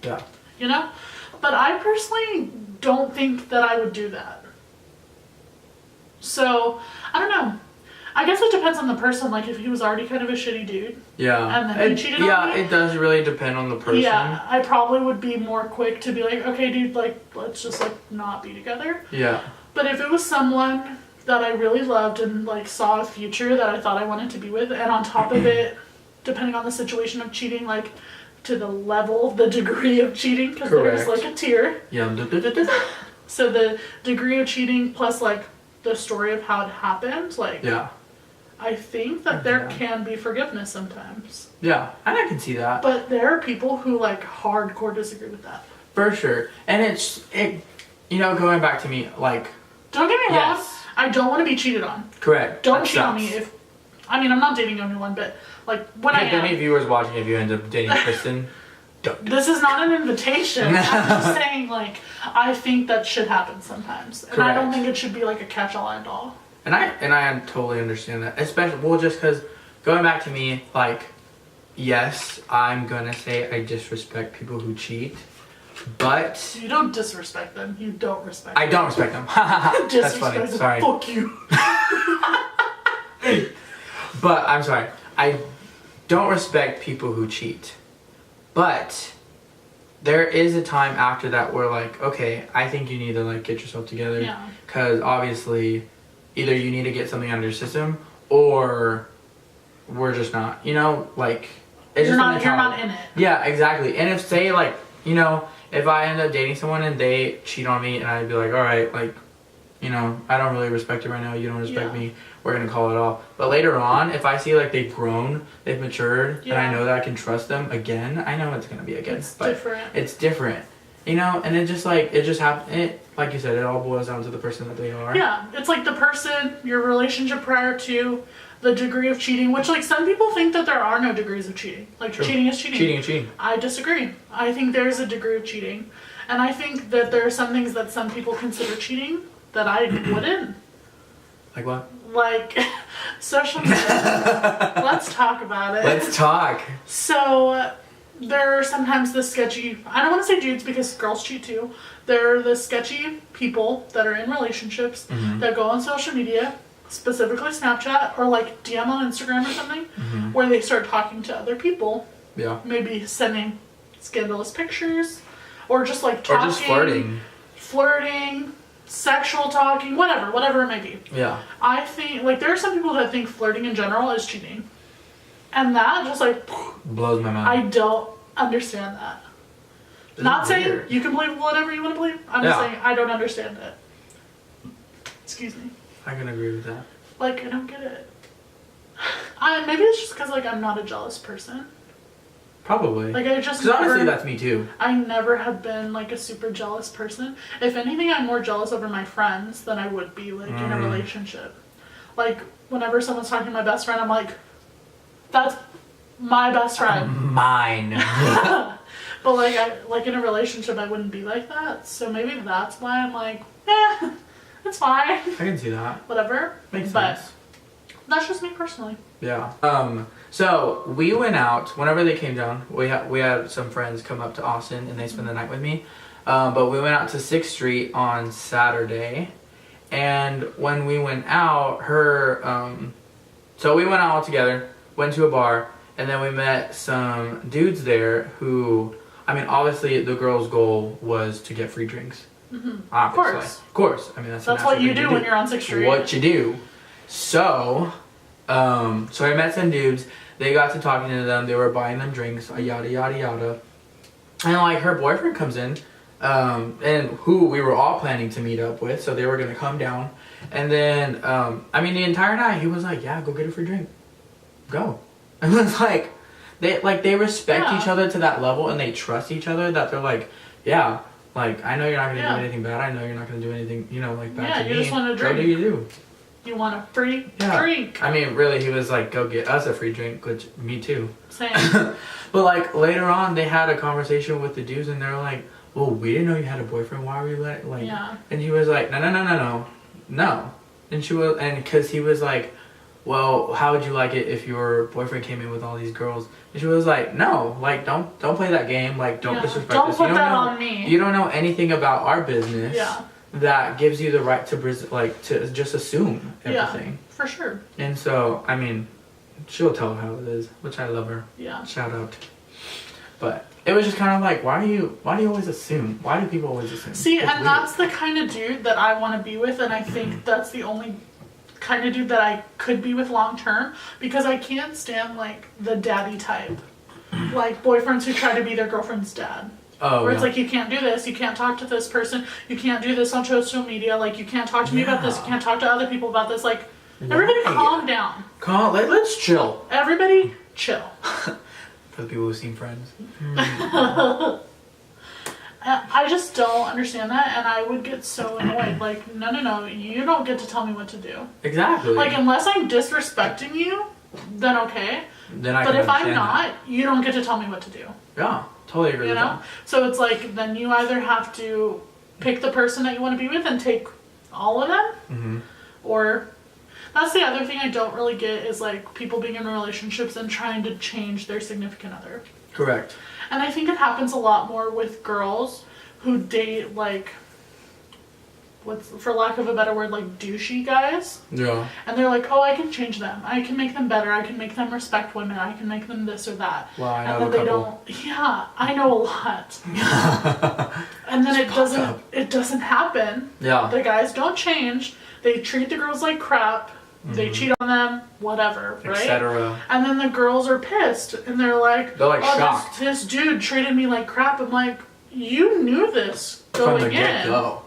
Yeah. you know? But I personally don't think that I would do that. So, I don't know. I guess it depends on the person. Like, if he was already kind of a shitty dude. Yeah. And then he cheated on Yeah, me? it does really depend on the person. Yeah, I probably would be more quick to be like, okay, dude, like, let's just, like, not be together. Yeah. But if it was someone that I really loved and like saw a future that I thought I wanted to be with, and on top of it, depending on the situation of cheating, like to the level, the degree of cheating, because there's Correct. like a tier. Yeah. So the degree of cheating plus like the story of how it happened, like Yeah. I think that there Yeah. can be forgiveness sometimes. Yeah. And I can see that. But there are people who like hardcore disagree with that. For sure. And you know, going back to me, like, Don't get me wrong, yes. I don't want to be cheated on. Correct. Don't That cheat on me sucks. if, I mean, I'm not dating anyone, but like when I If any am. viewers watching, if you end up dating Kristen, don't. This is not an invitation. I'm just saying, like, I think that should happen sometimes. And I don't Correct. think it should be like a catch-all and all. And I totally understand that. Especially, well, just because, going back to me, like, yes, I'm gonna say I disrespect people who cheat, but You don't disrespect them. You don't respect I them. don't respect them. That's Disrespect funny. them. Sorry. Fuck you. But I'm sorry. I don't respect people who cheat. But there is a time after that where, like, okay, I think you need to, like, get yourself together. Yeah. Because obviously, either you need to get something out of your system, or we're just not. You know, like, it's You're just a not mentality. in it. Yeah, exactly. And if, say, like, you know, if I end up dating someone and they cheat on me and I'd be like, all right, like, you know, I don't really respect you right now, you don't respect Yeah. me, we're gonna call it off. But later on, if I see like they've grown, they've matured, and I Yeah. know that I can trust them again, I know it's gonna be again. It's but different. it's different. You know, and it just happens, like you said, it all boils down to the person that they are. Yeah. It's like the person, your relationship prior to, the degree of cheating, which like some people think that there are no degrees of cheating. Like True. cheating is cheating. Cheating and cheating. I disagree. I think there's a degree of cheating. And I think that there are some things that some people consider cheating that I wouldn't. Like what? Like social media. Let's talk about it. Let's talk. So there are sometimes the sketchy, I don't want to say dudes because girls cheat too. There are the sketchy people that are in relationships that go on social media, specifically Snapchat or like DM on Instagram or something, where they start talking to other people, Yeah. maybe sending scandalous pictures or just like talking. Or just Flirting, sexual talking, whatever it may be. Yeah. I think, like, there are some people that think flirting in general is cheating. And that just, like, Blows my mind. I don't understand that. It's Not saying weird. you can believe whatever you want to believe. I'm just Yeah. saying I don't understand it. Excuse me. I can agree with that. Like, I don't get it. Maybe it's just because, like, I'm not a jealous person. Probably. Like, I just Because honestly, never, that's me too. I never have been, like, a super jealous person. If anything, I'm more jealous over my friends than I would be, like, in a relationship. Like, whenever someone's talking to my best friend, I'm like, that's my best friend. Mine. But, like, in a relationship, I wouldn't be like that. So maybe that's why I'm like, it's fine. I can see that. Whatever. Makes But sense. that's just me personally. Yeah. So we went out whenever they came down. We had some friends come up to Austin and they spent the night with me. But we went out to 6th Street on Saturday, and when we went out, so we went out all together, went to a bar, and then we met some dudes there who, I mean, obviously the girl's goal was to get free drinks. Obviously. Of course. I mean, that's That's what you do when you're on 6th Street. What you do. So I met some dudes. they got to talking to them. They were buying them drinks, yada yada yada. And like her boyfriend comes in, and who we were all planning to meet up with, so they were gonna come down. And then I mean the entire night he was like, yeah, go get a free drink, go. And it's like they respect each other to that level, and they trust each other that they're like, yeah, like I know you're not gonna do anything bad. I know you're not gonna do anything, you know, like bad to me. Yeah, you just want a drink. What do you do? You want a free drink. I mean, really, he was like, go get us a free drink, which, me too. Same. But like, later on, they had a conversation with the dudes, and they're like, well, we didn't know you had a boyfriend, why were you like, and he was like, no. And she was, and because he was like, well, how would you like it if your boyfriend came in with all these girls? And she was like, no, like, don't play that game, like, don't disrespect us. Don't put that on me. You don't know anything about our business. Yeah. That gives you the right to just assume everything. Yeah, for sure. And so, I mean, she'll tell how it is, which I love her. Yeah. Shout out. But it was just kind of like, why do you always assume? Why do people always assume? See, and weird. That's the kind of dude that I want to be with, and I think that's the only kind of dude that I could be with long term, because I can't stand like the daddy type, like boyfriends who try to be their girlfriend's dad. Oh, where it's like, you can't do this, you can't talk to this person, you can't do this on social media, like, you can't talk to me about this, you can't talk to other people about this, like, everybody calm down. Let's chill. Everybody chill. For the people who've seen Friends. I just don't understand that, and I would get so annoyed, like, no, you don't get to tell me what to do. Exactly. Like, unless I'm disrespecting you, then okay. But if I'm not, you don't get to tell me what to do. Yeah. Totally agree with that. So it's like, then you either have to pick the person that you want to be with and take all of them, or that's the other thing I don't really get is like people being in relationships and trying to change their significant other. Correct. And I think it happens a lot more with girls who date like, for lack of a better word, like douchey guys. Yeah. And they're like, oh, I can change them. I can make them better. I can make them respect women. I can make them this or that. Well, I know and then they don't. Yeah, I know a lot. And then it doesn't happen. Yeah. The guys don't change. They treat the girls like crap. They cheat on them, whatever, right? Etc. And then the girls are pissed, and they're like shocked. This dude treated me like crap. I'm like, you knew this going in. Get-go.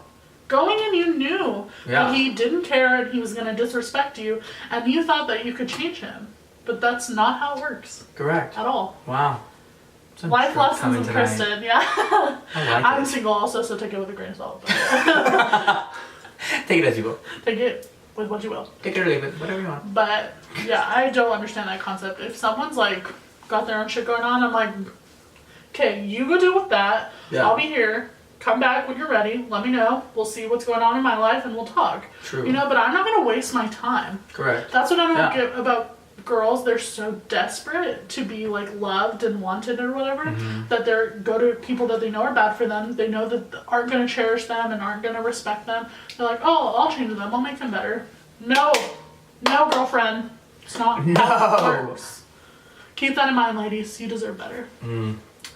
Going in, you knew that he didn't care and he was going to disrespect you, and you thought that you could change him. But that's not how it works. Correct. At all. Wow. Some life lessons with Kristen, yeah. I'm single also, so take it with a grain of salt. Take it as you will. Take it with what you will. Take it or leave it, whatever you want. But, yeah, I don't understand that concept. If someone's, like, got their own shit going on, I'm like, okay, you go deal with that. Yeah. I'll be here. Come back when you're ready. Let me know. We'll see what's going on in my life and we'll talk. True. You know, but I'm not going to waste my time. Correct. That's what I don't get about girls. They're so desperate to be like loved and wanted or whatever that they're go to people that they know are bad for them. They know that aren't going to cherish them and aren't going to respect them. They're like, oh, I'll change them. I'll make them better. No, girlfriend. It's not how it works. Keep that in mind, ladies. You deserve better.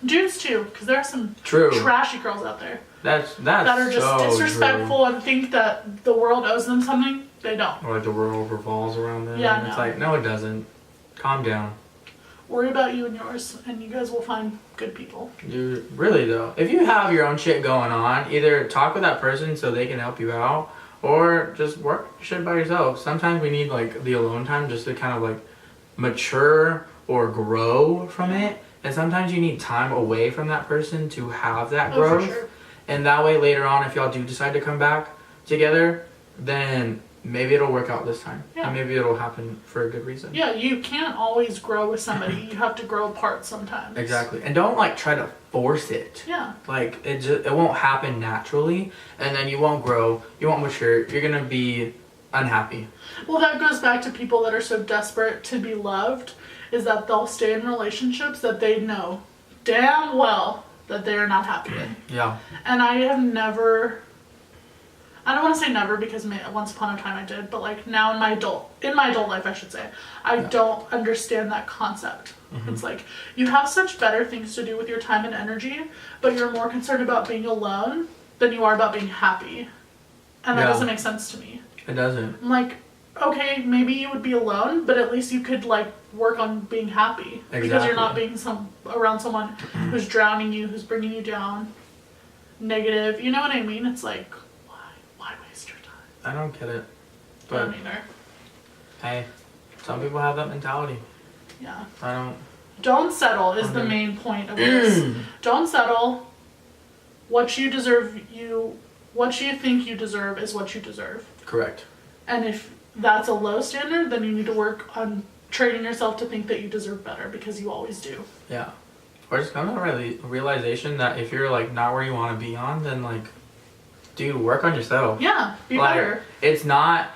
Dudes too, because there are some trashy girls out there that are just so disrespectful and think that the world owes them something. They don't. Or like the world revolves around them. Yeah, It's like, no, it doesn't. Calm down. Worry about you and yours, and you guys will find good people. Dude, really though, if you have your own shit going on, either talk with that person so they can help you out, or just work shit by yourself. Sometimes we need like the alone time just to kind of like mature or grow from it. And sometimes you need time away from that person to have that growth. For sure. And that way later on, if y'all do decide to come back together, then maybe it'll work out this time. Yeah. And maybe it'll happen for a good reason. Yeah, you can't always grow with somebody. You have to grow apart sometimes. Exactly. And don't like try to force it. Yeah. Like it won't happen naturally, and then you won't grow, you won't mature, you're going to be unhappy. Well, that goes back to people that are so desperate to be loved, is that they'll stay in relationships that they know damn well that they are not happy in. Yeah. And I have never, I don't want to say never because once upon a time I did, but like now in my adult life I should say, I don't understand that concept. It's like, you have such better things to do with your time and energy, but you're more concerned about being alone than you are about being happy. And that doesn't make sense to me. It doesn't. I'm like, okay, maybe you would be alone, but at least you could like work on being happy. Exactly. Because you're not being around someone who's drowning you, who's bringing you down, negative. You know what I mean? It's like, why waste your time? I don't get it. I But don't either. hey, some people have that mentality. Yeah. I don't. Don't settle is the main point of this. Don't settle. What you think you deserve is what you deserve. Correct. And if that's a low standard, then you need to work on training yourself to think that you deserve better, because you always do. Yeah. Or just come to a realization that if you're like not where you want to be on, then like, dude, work on yourself. Yeah, be like, better. It's not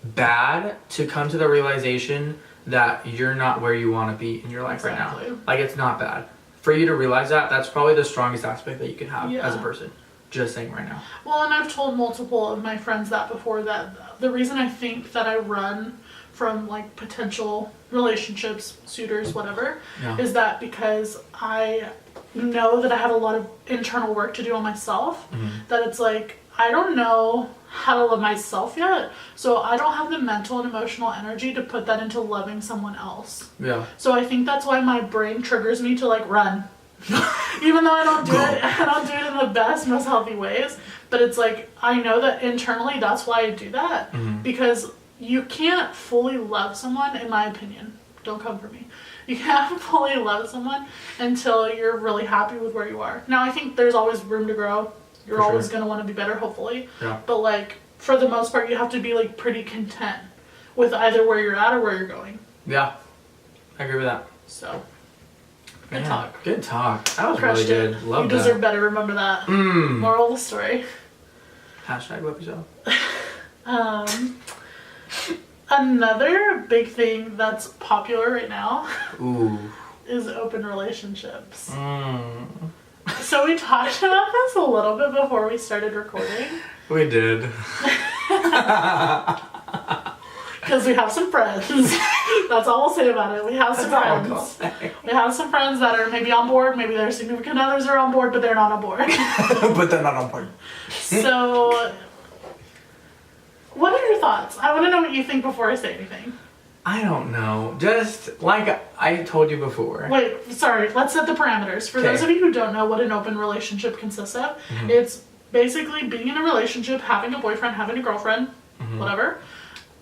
bad to come to the realization that you're not where you want to be in your life right now. Like, it's not bad. For you to realize that, that's probably the strongest aspect that you can have as a person. Just saying right now. Well, and I've told multiple of my friends that before, that the reason I think that I run from like potential relationships, suitors, whatever, is that because I know that I have a lot of internal work to do on myself, that it's like, I don't know how to love myself yet, so I don't have the mental and emotional energy to put that into loving someone else. Yeah. So I think that's why my brain triggers me to like run. Even though I don't do it in the best, most healthy ways, but it's like, I know that internally that's why I do that, because you can't fully love someone, in my opinion. Don't come for me. You can't fully love someone until you're really happy with where you are. Now, I think there's always room to grow. You're always going to want to be better, hopefully. Yeah. But like, for the most part, you have to be like pretty content with either where you're at or where you're going. Yeah. I agree with that. So, good talk. Good talk. That was really good. Love that. You deserve better, remember that. Moral of the story. Hashtag love yourself. Another big thing that's popular right now Ooh. is open relationships. So we talked about this a little bit before we started recording. We did. Because we have some friends. That's all we'll say about it. We have some friends. We have some friends that are maybe on board. Maybe their significant others are on board, but they're not on board. But they're not on board. So, what are your thoughts? I want to know what you think before I say anything. I don't know. Just like I told you before. Wait, sorry. Let's set the parameters. For those of you who don't know what an open relationship consists of, it's basically being in a relationship, having a boyfriend, having a girlfriend, whatever,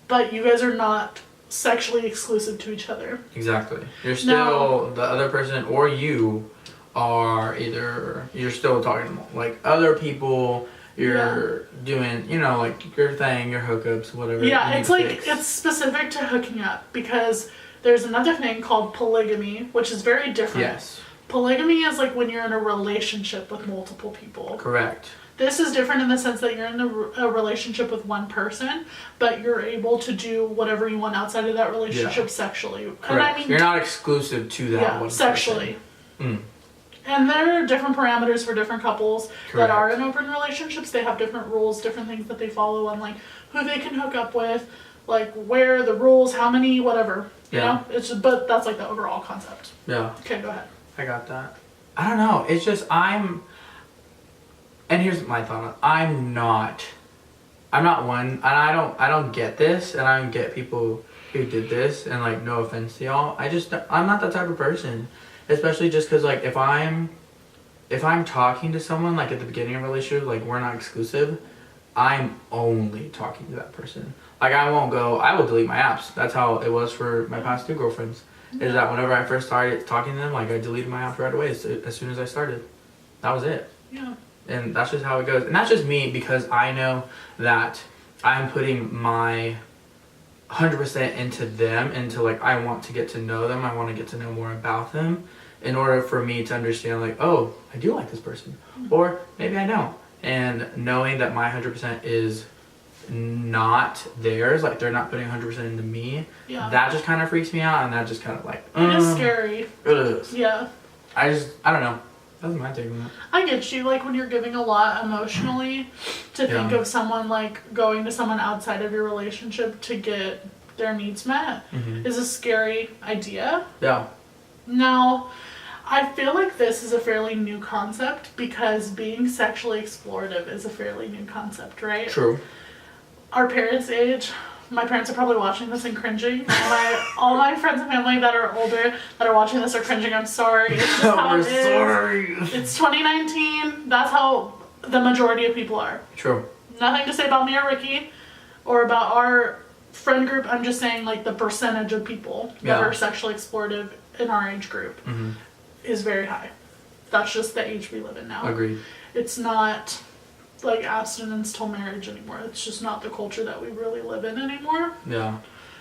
but you guys are not sexually exclusive to each other. Exactly. You're still the other person, or you are you're still talking to like other people. You're doing, like your thing, your hookups, whatever. Yeah, it's like, it's specific to hooking up, because there's another thing called polygamy, which is very different. Yes. Polygamy is like when you're in a relationship with multiple people. Correct. This is different in the sense that you're in a relationship with one person, but you're able to do whatever you want outside of that relationship sexually. Correct. And I mean, you're not exclusive to that one sexually. person. And there are different parameters for different couples that are in open relationships. They have different rules, different things that they follow on, like who they can hook up with, like where, the rules, how many, whatever. You know? It's just, but that's like the overall concept. Yeah. Okay, go ahead. I got that. I don't know. It's just and here's my thought on it. I'm not one, and I don't get this, and I don't get people who did this, and like, no offense to y'all. I'm not that type of person. Especially just because, like, if I'm talking to someone, like, at the beginning of a relationship, like, we're not exclusive, I'm only talking to that person. Like, I will delete my apps. That's how it was for my past 2 girlfriends. Is that whenever I first started talking to them, like, I deleted my apps right away as soon as I started. That was it. Yeah. And that's just how it goes. And that's just me, because I know that I'm putting my 100% into them, into, like, I want to get to know them. I want to get to know more about them, in order for me to understand, like, oh, I do like this person, or maybe I don't. And knowing that my 100% is not theirs, like they're not putting 100% into me, that just kind of freaks me out, and that just kind of like, it is scary. It is. Yeah. I don't know. That's my take on that. I get you, like when you're giving a lot emotionally, to think of someone like going to someone outside of your relationship to get their needs met is a scary idea. Yeah. Now, I feel like this is a fairly new concept, because being sexually explorative is a fairly new concept, right? True. Our parents' age, my parents are probably watching this and cringing. All my friends and family that are older that are watching this are cringing. I'm sorry. It's just how We're it is. sorry. It's 2019. That's how the majority of people are. True. Nothing to say about me or Ricky or about our friend group. I'm just saying like the percentage of people that are sexually exploitive in our age group is very high. That's just the age we live in now. Agreed. It's not like abstinence till marriage anymore. It's just not the culture that we really live in anymore. Yeah.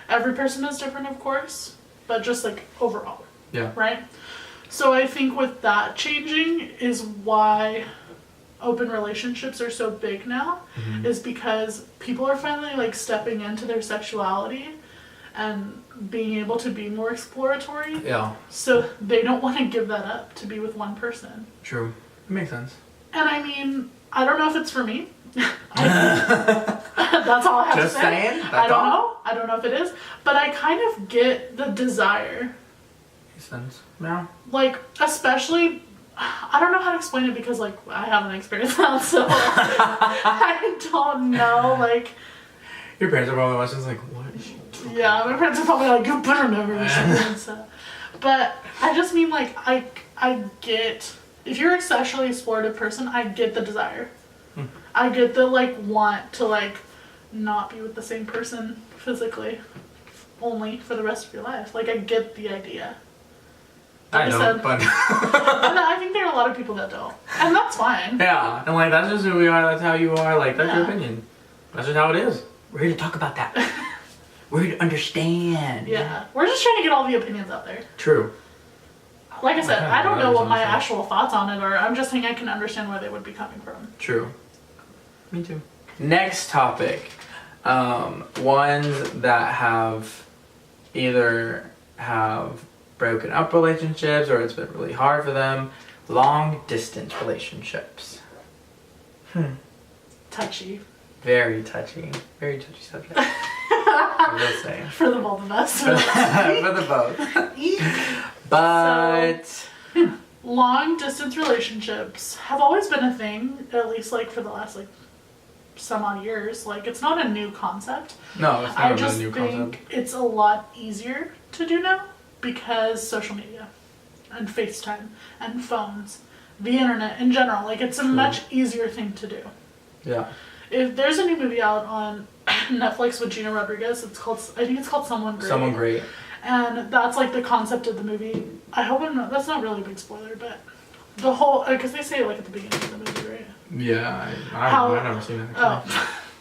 Every person is different, of course, but just like overall. Yeah. Right? So I think with that changing is why open relationships are so big now, is because people are finally like stepping into their sexuality and being able to be more exploratory. Yeah. So they don't want to give that up to be with one person. True. It makes sense. And I mean, I don't know if it's for me. That's all I have Just to say. saying? I don't know. I don't know if it is. But I kind of get the desire. Makes sense. Yeah. Like, especially, I don't know how to explain it because, like, I haven't experienced that, so I don't know, like... Your parents are probably watching this like, what is she talking Yeah, my parents are probably like, you better never experience that. But I just mean, like, I get... If you're a sexually explorative person, I get the desire. I get the, like, want to, like, not be with the same person physically only for the rest of your life. Like, I get the idea. I don't, but... And I think there are a lot of people that don't. And that's fine. Yeah, and like, that's just who we are, that's how you are, like, that's your opinion. That's just how it is. We're here to talk about that. We're here to understand. Yeah. We're just trying to get all the opinions out there. True. Like I said, I don't know what my actual thoughts on it are. I'm just saying I can understand where they would be coming from. True. Me too. Next topic. Ones that have either have broken up relationships or it's been really hard for them. Long distance relationships. Touchy. Very touchy. Very touchy subject. I will say. For the both of us. For the both. But... long distance relationships have always been a thing, at least like for the last like some odd years. Like, it's not a new concept. No, it's I not just a new think concept. it's a lot easier to do now because social media and FaceTime and phones, the internet in general. Like, it's a much easier thing to do. Yeah. If there's a new movie out on Netflix with Gina Rodriguez, I think it's called Someone Great. Someone Great. And that's like the concept of the movie. I hope that's not really a big spoiler, but the whole, because they say it like at the beginning of the movie, right? Yeah, I've never seen it. Oh.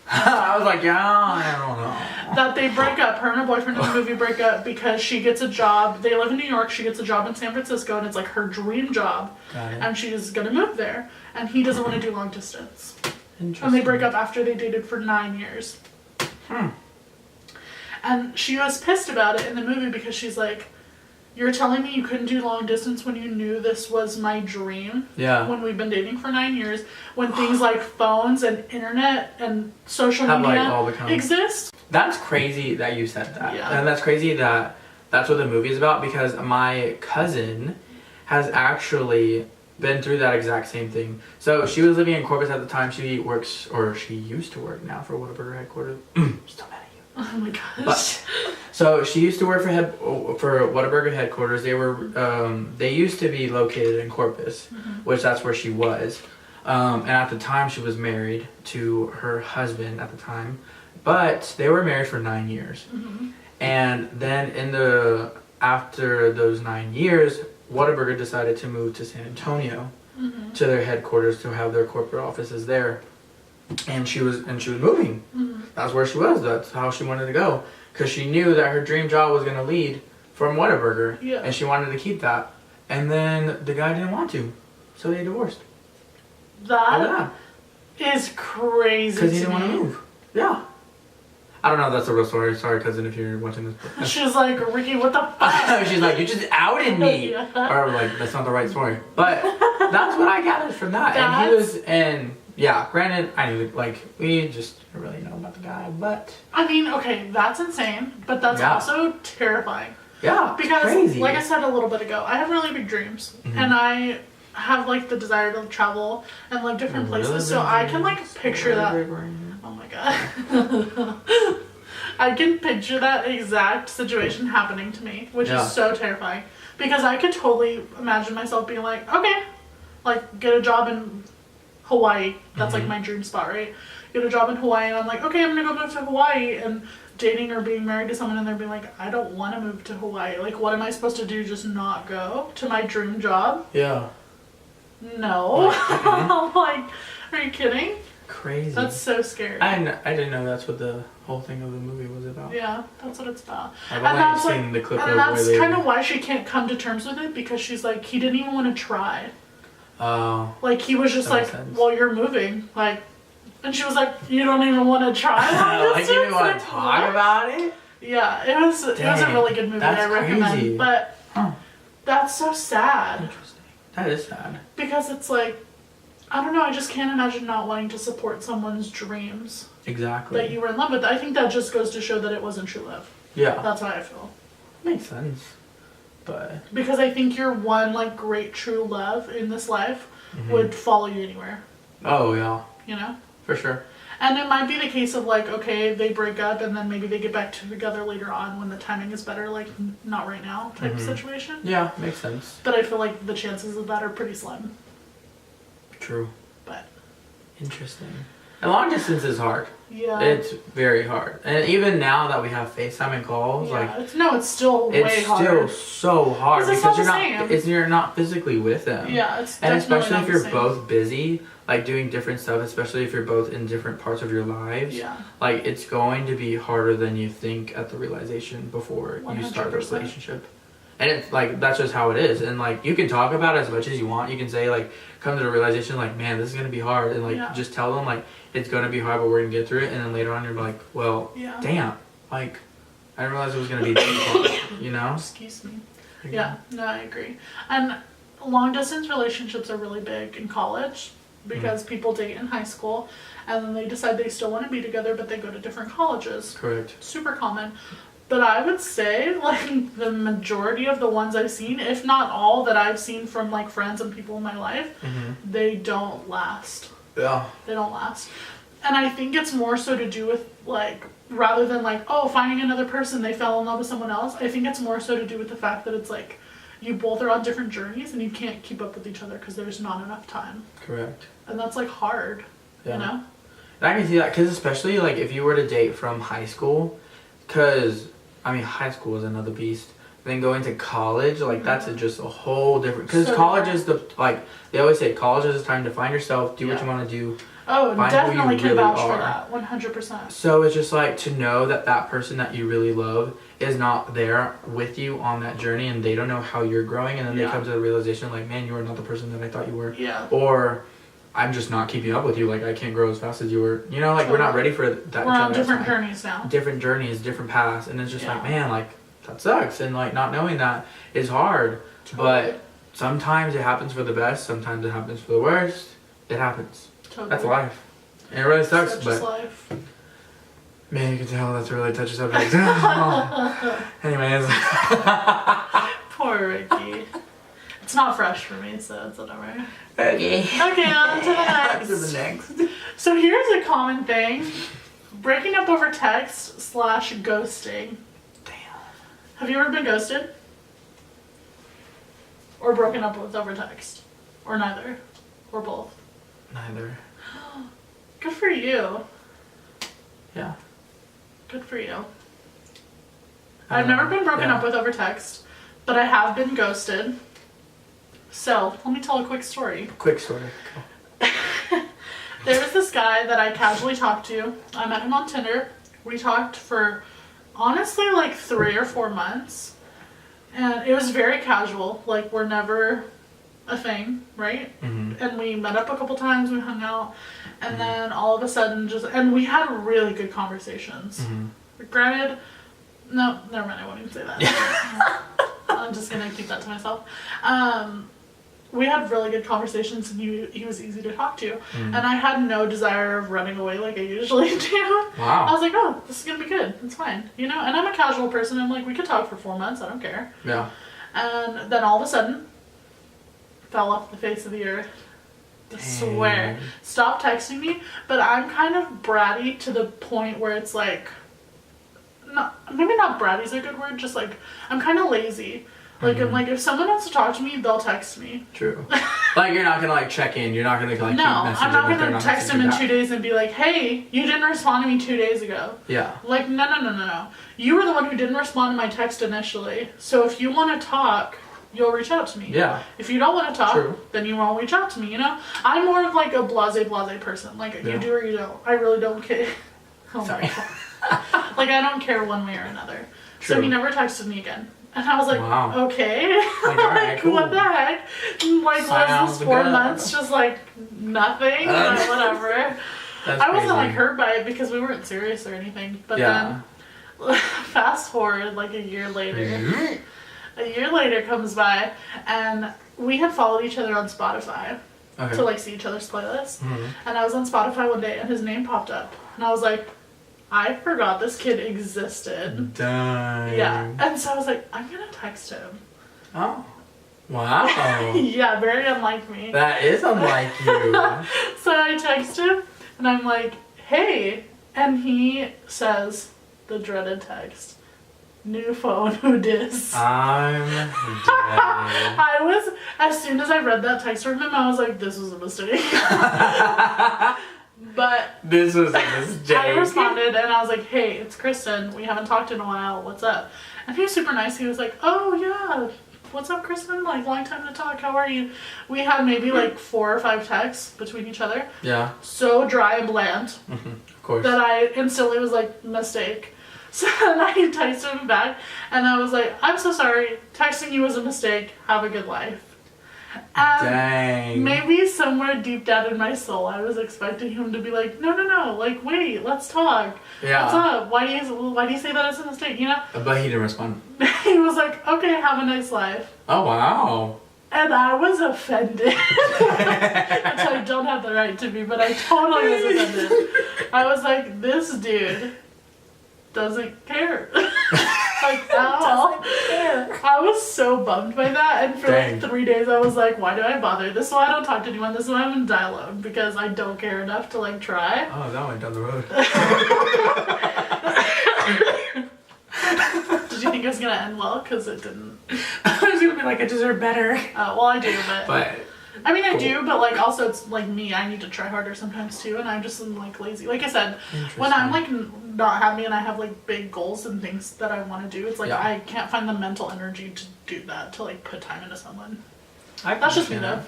I was like, yeah, I don't know. That they break up, her and her boyfriend in the movie break up because she gets a job. They live in New York, she gets a job in San Francisco, and it's like her dream job. Got it. And she's gonna move there. And he doesn't want to do long distance. Interesting. And they break up after they dated for 9 years. And she was pissed about it in the movie because she's like, you're telling me you couldn't do long distance when you knew this was my dream? Yeah. When we've been dating for 9 years, when things like phones and internet and social media exist? That's crazy that you said that. Yeah. And that's crazy that that's what the movie is about, because my cousin has actually been through that exact same thing. So she was living in Corpus at the time. She works, or she used to work now for Whataburger headquarters. Still mad at you. Oh my gosh. But, so she used to work for Whataburger headquarters. They used to be located in Corpus, which that's where she was. And at the time she was married to her husband at the time, but they were married for 9 years. And then after those 9 years, Whataburger decided to move to San Antonio to their headquarters to have their corporate offices there. And she was moving. That's where she was. That's how she wanted to go, because she knew that her dream job was going to lead from Whataburger, and she wanted to keep that. And then the guy didn't want to, so they divorced. That is crazy. Because he didn't want to move. Yeah. I don't know if that's a real story. Sorry, cousin, if you're watching this. She's like, Ricky, what the fuck? She's like, you just outed me. Or like, that's not the right story. But that's what I gathered from that. And he was, and yeah, granted, I knew, like, we just didn't really know about the guy, but. I mean, okay, that's insane, but that's also terrifying. Yeah, because, crazy. Like I said a little bit ago, I have really big dreams, and I have, like, the desire to travel and, like, different places, so I can, like, picture that. Oh my god. I can picture that exact situation happening to me, which is so terrifying. Because I could totally imagine myself being like, okay, like, get a job in Hawaii. That's like my dream spot, right? Get a job in Hawaii, and I'm like, okay, I'm gonna go move to Hawaii, and dating or being married to someone, and they're being like, I don't want to move to Hawaii. Like, what am I supposed to do? Just not go to my dream job? Yeah. No. Like, are you kidding? Crazy. That's so scary. I didn't know that's what the whole thing of the movie was about. Yeah, that's what it's about. I've only seen the clip of where that's kind of why she can't come to terms with it, because she's like, he didn't even want to try. Oh. Like, he was just like, well, you're moving. Like, and she was like, you don't even want to try? Like, you didn't want to talk about it? Yeah, it was a really good movie that I recommend. Crazy. But that's so sad. Interesting. That is sad. Because it's like, I don't know, I just can't imagine not wanting to support someone's dreams. Exactly. That you were in love with. I think that just goes to show that it wasn't true love. Yeah. That's how I feel. Makes sense. But because I think your one like great true love in this life would follow you anywhere. Oh yeah. You know? For sure. And it might be the case of like, okay, they break up and then maybe they get back together later on when the timing is better, like not right now type of situation. Yeah, makes sense. But I feel like the chances of that are pretty slim. True. But interesting. And long distance is hard. Yeah. It's very hard. And even now that we have FaceTime and calls, it's still way harder. It's still so hard because you're not physically with them. Yeah, it's and especially if you're both busy, like doing different stuff, especially if you're both in different parts of your lives. Yeah. Like it's going to be harder than you think at the realization before 100%. You start the relationship. And it's like that's just how it is. And like you can talk about it as much as you want. You can say like come to the realization like, man, this is gonna be hard, and like just tell them like it's gonna be hard but we're gonna get through it, and then later on you're like, well, damn, like I didn't realize it was gonna be too hard, you know? Excuse me. Yeah, no, I agree. And long distance relationships are really big in college because people date in high school and then they decide they still want to be together but they go to different colleges. Correct. Super common. But I would say, like, the majority of the ones I've seen, if not all that I've seen from, like, friends and people in my life, they don't last. Yeah. They don't last. And I think it's more so to do with, like, rather than, like, oh, finding another person, they fell in love with someone else, I think it's more so to do with the fact that it's, like, you both are on different journeys and you can't keep up with each other because there's not enough time. Correct. And that's, like, hard, you know? And I can see that because especially, like, if you were to date from high school, because... I mean, high school is another beast. Then going to college, like that's just a whole different. Because college is the they always say college is the time to find yourself, do what you want to do. Oh, definitely can vouch for that, 100%. So it's just like to know that that person that you really love is not there with you on that journey, and they don't know how you're growing, and then they come to the realization like, man, you are not the person that I thought you were. Yeah. Or I'm just not keeping up with you. Like I can't grow as fast as you were. You know, like we're not ready for that. We're on different journeys now. Different journeys, different paths, and it's just like, man, like that sucks. And like not knowing that is hard. But sometimes it happens for the best. Sometimes it happens for the worst. It happens. Totally. That's life. And it really sucks. Such but life. Man, you can tell that's a really touchy subject. Anyways. Poor Ricky. It's not fresh for me, so it's whatever. Okay. Okay, on to the next. To the next. So here's a common thing. Breaking up over text / ghosting. Damn. Have you ever been ghosted? Or broken up with over text? Or neither? Or both? Neither. Good for you. Yeah. Good for you. I've never been broken up with over text, but I have been ghosted. So, let me tell a quick story. Quick story. There was this guy that I casually talked to. I met him on Tinder. We talked for, honestly, like 3 or 4 months. And it was very casual. Like, we're never a thing, right? And we met up a couple times, we hung out. And then all of a sudden, and we had really good conversations. Granted, no, never mind, I won't even say that. I'm just going to keep that to myself. We had really good conversations, and he was easy to talk to. And I had no desire of running away like I usually do. Wow. I was like, oh, this is going to be good. It's fine. You know, and I'm a casual person. I'm like, we could talk for 4 months. I don't care. Yeah. And then all of a sudden, fell off the face of the earth. I swear. Stop texting me. But I'm kind of bratty to the point where it's like, maybe not bratty's a good word, just like, I'm kind of lazy. Like, I'm like, if someone wants to talk to me, they'll text me. True. Like, you're not gonna like check in. You're not gonna like no, keep messaging. I'm not gonna text them in 2 days and be like, hey, you didn't respond to me 2 days ago. Yeah. Like, no. You were the one who didn't respond to my text initially. So if you want to talk, you'll reach out to me. Yeah. If you don't want to talk, True. then you won't reach out to me, you know? I'm more of like a blase person. Like, you do or you don't. I really don't care. Oh Sorry. Like, I don't care one way or another. True. So he never texted me again. And I was like, wow. Okay. Like, all right, cool. What the heck? Like, was this 4 months just like nothing? Whatever. I wasn't like hurt by it because we weren't serious or anything. But then, fast forward like a year later. A year later comes by, and we had followed each other on Spotify to like see each other's playlists. And I was on Spotify one day, and his name popped up, and I was like, I forgot this kid existed. Dang. Yeah, and so I was like, I'm gonna text him. Oh, wow. Yeah, very unlike me. That is unlike you. So I text him, and I'm like, hey, and he says the dreaded text. New phone, who dis? I'm dead. I was, as soon as I read that text from him, I was like, this was a mistake. But this was a mistake. I responded and I was like, hey, it's Kristen. We haven't talked in a while. What's up? And he was super nice. He was like, oh, yeah. What's up, Kristen? Like, long time to talk. How are you? We had maybe like 4 or 5 texts between each other. Yeah. So dry and bland. Of course. That I instantly was like, mistake. So then I texted him back, and I was like, I'm so sorry. Texting you was a mistake. Have a good life. And dang. maybe somewhere deep down in my soul, I was expecting him to be like, no. Like, wait, let's talk. Yeah. What's up? Why do you say that it's a mistake, you know? But he didn't respond. He was like, okay, have a nice life. Oh, wow. And I was offended. Which I don't have the right to be, but I totally was offended. I was like, this dude doesn't care. Like, at all. I was so bummed by that, and for like 3 days I was like, why do I bother? This is why I don't talk to anyone. This is why I'm gonna die alone, because I don't care enough to like try. Oh, that went down the road. Did you think it was gonna end well? Because it didn't. I was gonna be like, I deserve better. Well, I do, but I mean, I cool. do, but like also it's like me. I need to try harder sometimes too, and I'm just like lazy. Like I said, when I'm like not happy and I have like big goals and things that I want to do, it's like I can't find the mental energy to do that, to like put time into someone. That's just me though.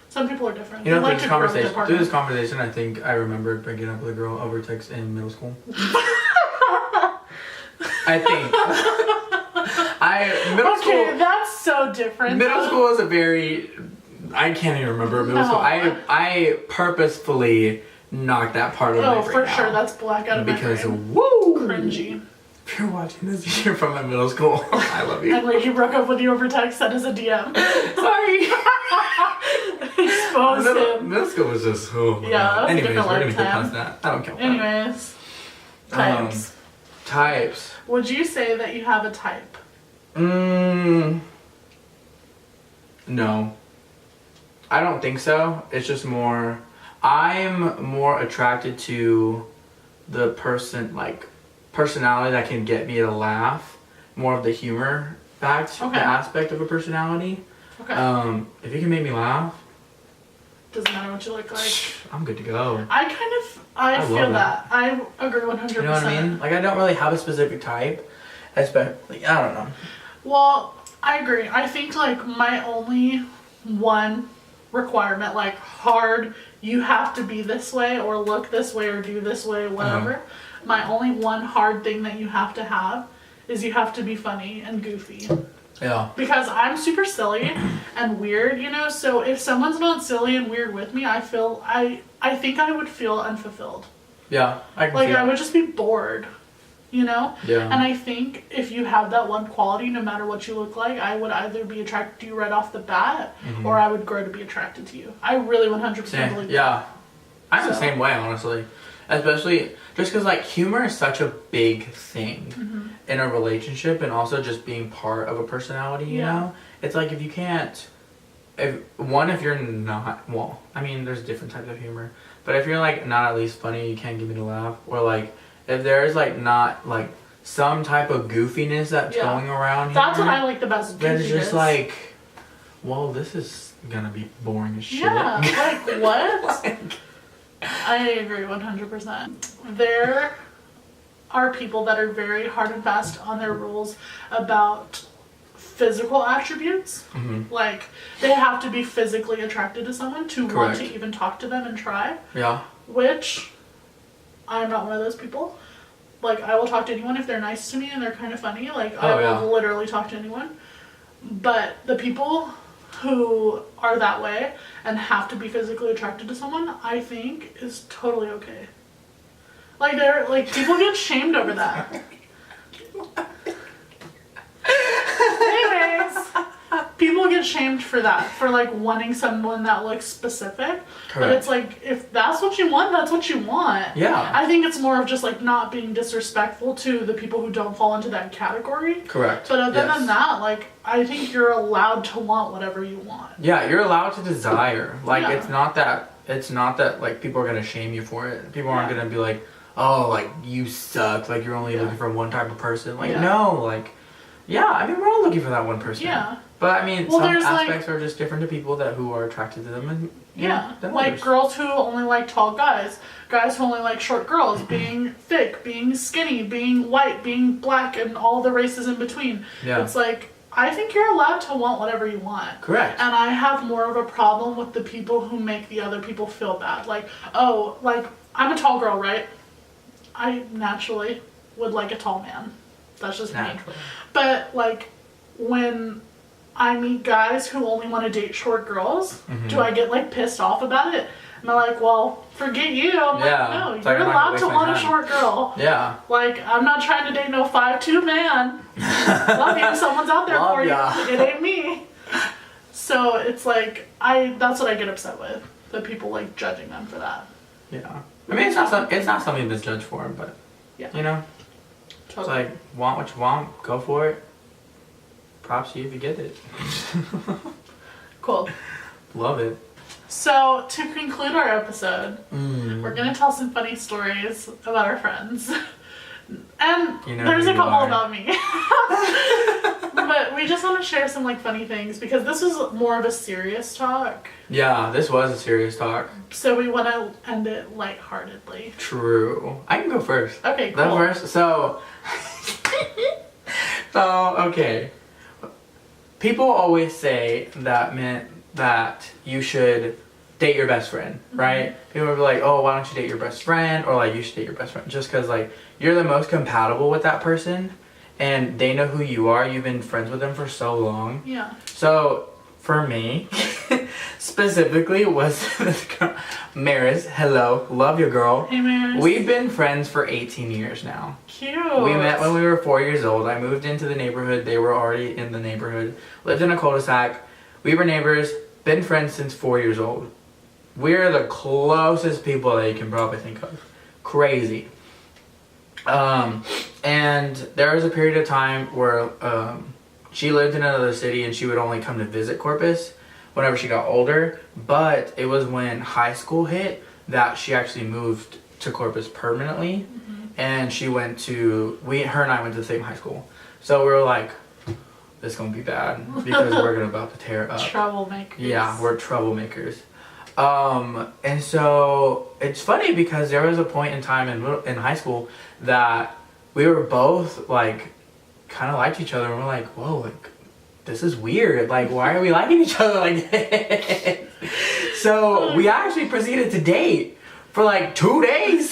Some people are different. You know, like through this conversation, I think I remembered breaking up with a girl over text in middle school. I think. School, that's so different. Middle school is a very. I can't even remember middle school. I purposefully knocked that part of my brain out. Oh, for sure, that's black out of because my brain. Cringy. If you're watching this, you're from my middle school. I love you. And like he broke up with you over text, sent us a DM. Sorry. Exposed him. Middle school was just Anyways, we're gonna get past that. I don't care. Anyways, types. Types. Would you say that you have a type? No. I don't think so. It's just more. I'm more attracted to the personality that can get me to laugh. More of the humor aspect of a personality. Okay. If you can make me laugh, doesn't matter what you look like. I'm good to go. I feel that. I agree 100%. You know what I mean? Like, I don't really have a specific type. Especially, I don't know. Well, I agree. I think like my only one requirement, like hard, you have to be this way or look this way or do this way, whatever. My only one hard thing that you have to have is you have to be funny and goofy. Yeah. Because I'm super silly and weird, you know, so if someone's not silly and weird with me, I think I would feel unfulfilled. Yeah, I can see that. I would just be bored, you know? Yeah. And I think if you have that one quality, no matter what you look like, I would either be attracted to you right off the bat, or I would grow to be attracted to you. I really 100% believe that. Yeah. I'm the same way, honestly. Especially just because, like, humor is such a big thing in a relationship, and also just being part of a personality, you know? It's like, if you can't... If you're not... Well, I mean, there's different types of humor. But if you're, like, not at least funny, you can't get me to laugh. Or, like, if there's like not like some type of goofiness that's going around That's here, what I like the best. then it's just like, well, this is gonna be boring as shit. Yeah, like what? I agree 100%. There are people that are very hard and fast on their rules about physical attributes. Mm-hmm. Like, they have to be physically attracted to someone to want Correct. to even talk to them and try. Yeah. Which, I'm not one of those people. Like, I will talk to anyone if they're nice to me and they're kind of funny. Like, I will literally talk to anyone. But the people who are that way and have to be physically attracted to someone, I think is totally okay. Like, they're, like, people get shamed over that. Anyways, people get shamed for that, for like wanting someone that looks specific. Correct. But it's like, if that's what you want, that's what you want. Yeah. I think it's more of just like not being disrespectful to the people who don't fall into that category. Correct. But other than that, like, I think you're allowed to want whatever you want. Yeah, you're allowed to desire. Like, Yeah. it's not that like people are gonna shame you for it. People aren't gonna be like, oh, like you suck, like you're only looking for one type of person. Like, no, like, yeah, I mean, we're all looking for that one person. Yeah. But I mean, Well, some there's, aspects are just different to people that who are attracted to them, and than like others. girls who only like tall guys, guys who only like short girls, being thick, being skinny, being white, being black, and all the races in between. Yeah. It's like, I think you're allowed to want whatever you want. Correct. And I have more of a problem with the people who make the other people feel bad. Like, oh, like, I'm a tall girl, right? I naturally would like a tall man. That's just me. But, like, when I meet guys who only want to date short girls, do I get, like, pissed off about it? Am I like, well, forget you? I'm like, no, it's you're like, I'm not allowed gonna to waste my want a time. short girl. Yeah. Like, I'm not trying to date no 5'2" man. Love you, someone's out there Love for ya. you. It ain't me. So it's like, that's what I get upset with. The people, like, judging them for that. Yeah. I mean, it's not something to judge for, but you know, Totally. it's like, want what you want, go for it. Props to you if you get it. Cool. Love it. So, to conclude our episode, we're going to tell some funny stories about our friends. And You know there's who a you couple are. about me. But we just want to share some, like, funny things because this was more of a serious talk. Yeah, this was a serious talk. So we want to end it lightheartedly. True. I can go first. Okay, Go cool. first. So, okay. People always say that you should date your best friend, right? People will be like, oh, why don't you date your best friend? Or like, you should date your best friend. Just because, like, you're the most compatible with that person and they know who you are. You've been friends with them for so long. Yeah. So, for me, specifically, was this girl, Maris. Hello. Love your girl. Hey, Maris. We've been friends for 18 years now. Cute. We met when we were 4 years old. I moved into the neighborhood. They were already in the neighborhood. Lived in a cul-de-sac. We were neighbors. Been friends since 4 years old. We're the closest people that you can probably think of. Crazy. And there was a period of time where she lived in another city and she would only come to visit Corpus whenever she got older. But it was when high school hit that she actually moved to Corpus permanently. And she went to, her and I went to the same high school. So we were like, this is going to be bad because we're about to tear it up. Troublemakers. Yeah, we're troublemakers. And so it's funny because there was a point in time in high school that we were both like, kind of liked each other. And we're like, whoa, like, this is weird. Like, why are we liking each other like this? So we actually proceeded to date for like 2 days.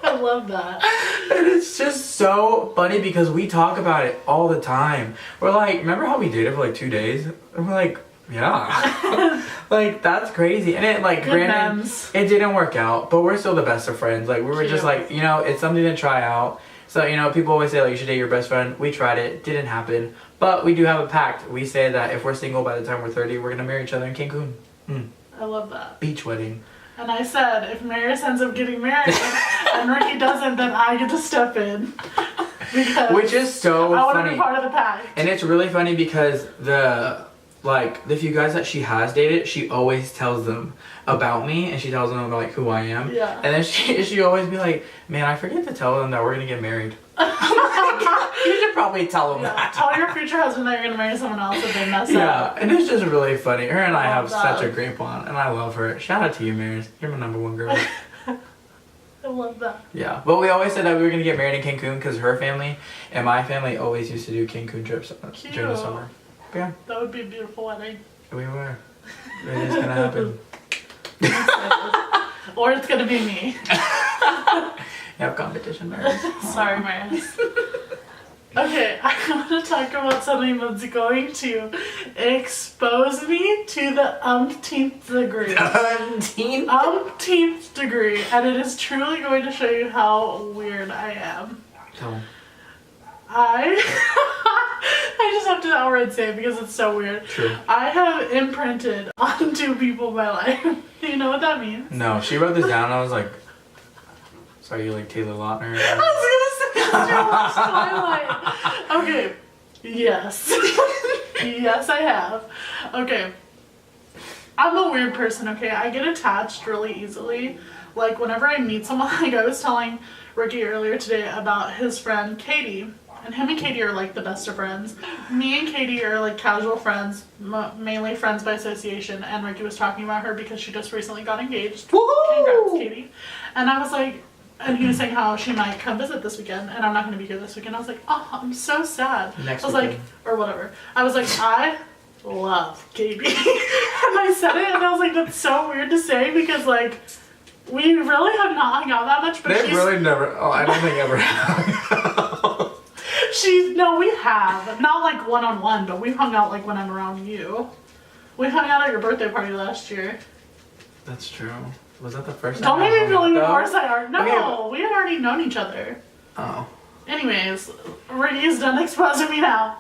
I love that. And it's just so funny because we talk about it all the time. We're like, remember how we dated for like 2 days? And we're like, yeah. Like, that's crazy. And it, like, Good granted, memes. it didn't work out, but we're still the best of friends. Like, we were just like, you know, it's something to try out. So, you know, people always say, like, you should date your best friend. We tried it. Didn't happen. But we do have a pact. We say that if we're single by the time we're 30, we're going to marry each other in Cancun. I love that. Beach wedding. And I said, if Maris ends up getting married and Ricky doesn't, then I get to step in. Because Which is so I want to funny. be part of the pact. And it's really funny because like the few guys that she has dated, she always tells them about me, and she tells them about like who I am. Yeah. And then she always be like, man, I forget to tell them that we're gonna get married. You should probably tell them that. Tell your future husband that you're gonna marry someone else if they mess up. Yeah, and it's just really funny. Her and I have that. such a great bond, and I love her. Shout out to you, Maris. You're my number 1 girl. I love that. Yeah, but we always said that we were gonna get married in Cancun because her family and my family always used to do Cancun trips during the summer. But yeah, that would be a beautiful wedding. we were. It is gonna happen. Or it's gonna be me. You have competition, Maris. Sorry, Maris. Okay, I want to talk about something that's going to expose me to the umpteenth degree. Umpteenth degree, and it is truly going to show you how weird I am. Tell them. I just have to outright say it because it's so weird. True. I have imprinted on 2 people in my life. Do you know what that means? No, she wrote this down and I was like, so are you like Taylor Lautner? I was gonna say, too much Twilight. Okay, yes. Yes, I have. Okay. I'm a weird person, okay? I get attached really easily. Like, whenever I meet someone, like I was telling Ricky earlier today about his friend Katie. And him and Katie are like the best of friends. Me and Katie are like casual friends, mainly friends by association. And Ricky was talking about her because she just recently got engaged. Woohoo! Congrats, Katie. And I was like, and he was saying how she might come visit this weekend, and I'm not going to be here this weekend. I was like, oh, I'm so sad. Next I was weekend. like, or whatever. I was like, I love Katie. And I said it, and I was like, that's so weird to say because like, we really have not hung out that much. But They've she's, really never, I don't think ever have. No, we have. Not like one-on-one, but we've hung out like when I'm around you. We hung out at your birthday party last year. That's true. Was that the first Don't time? make me feel even though? worse. No, Okay. we have already known each other. Oh. Anyways, Ricky's done exposing me now.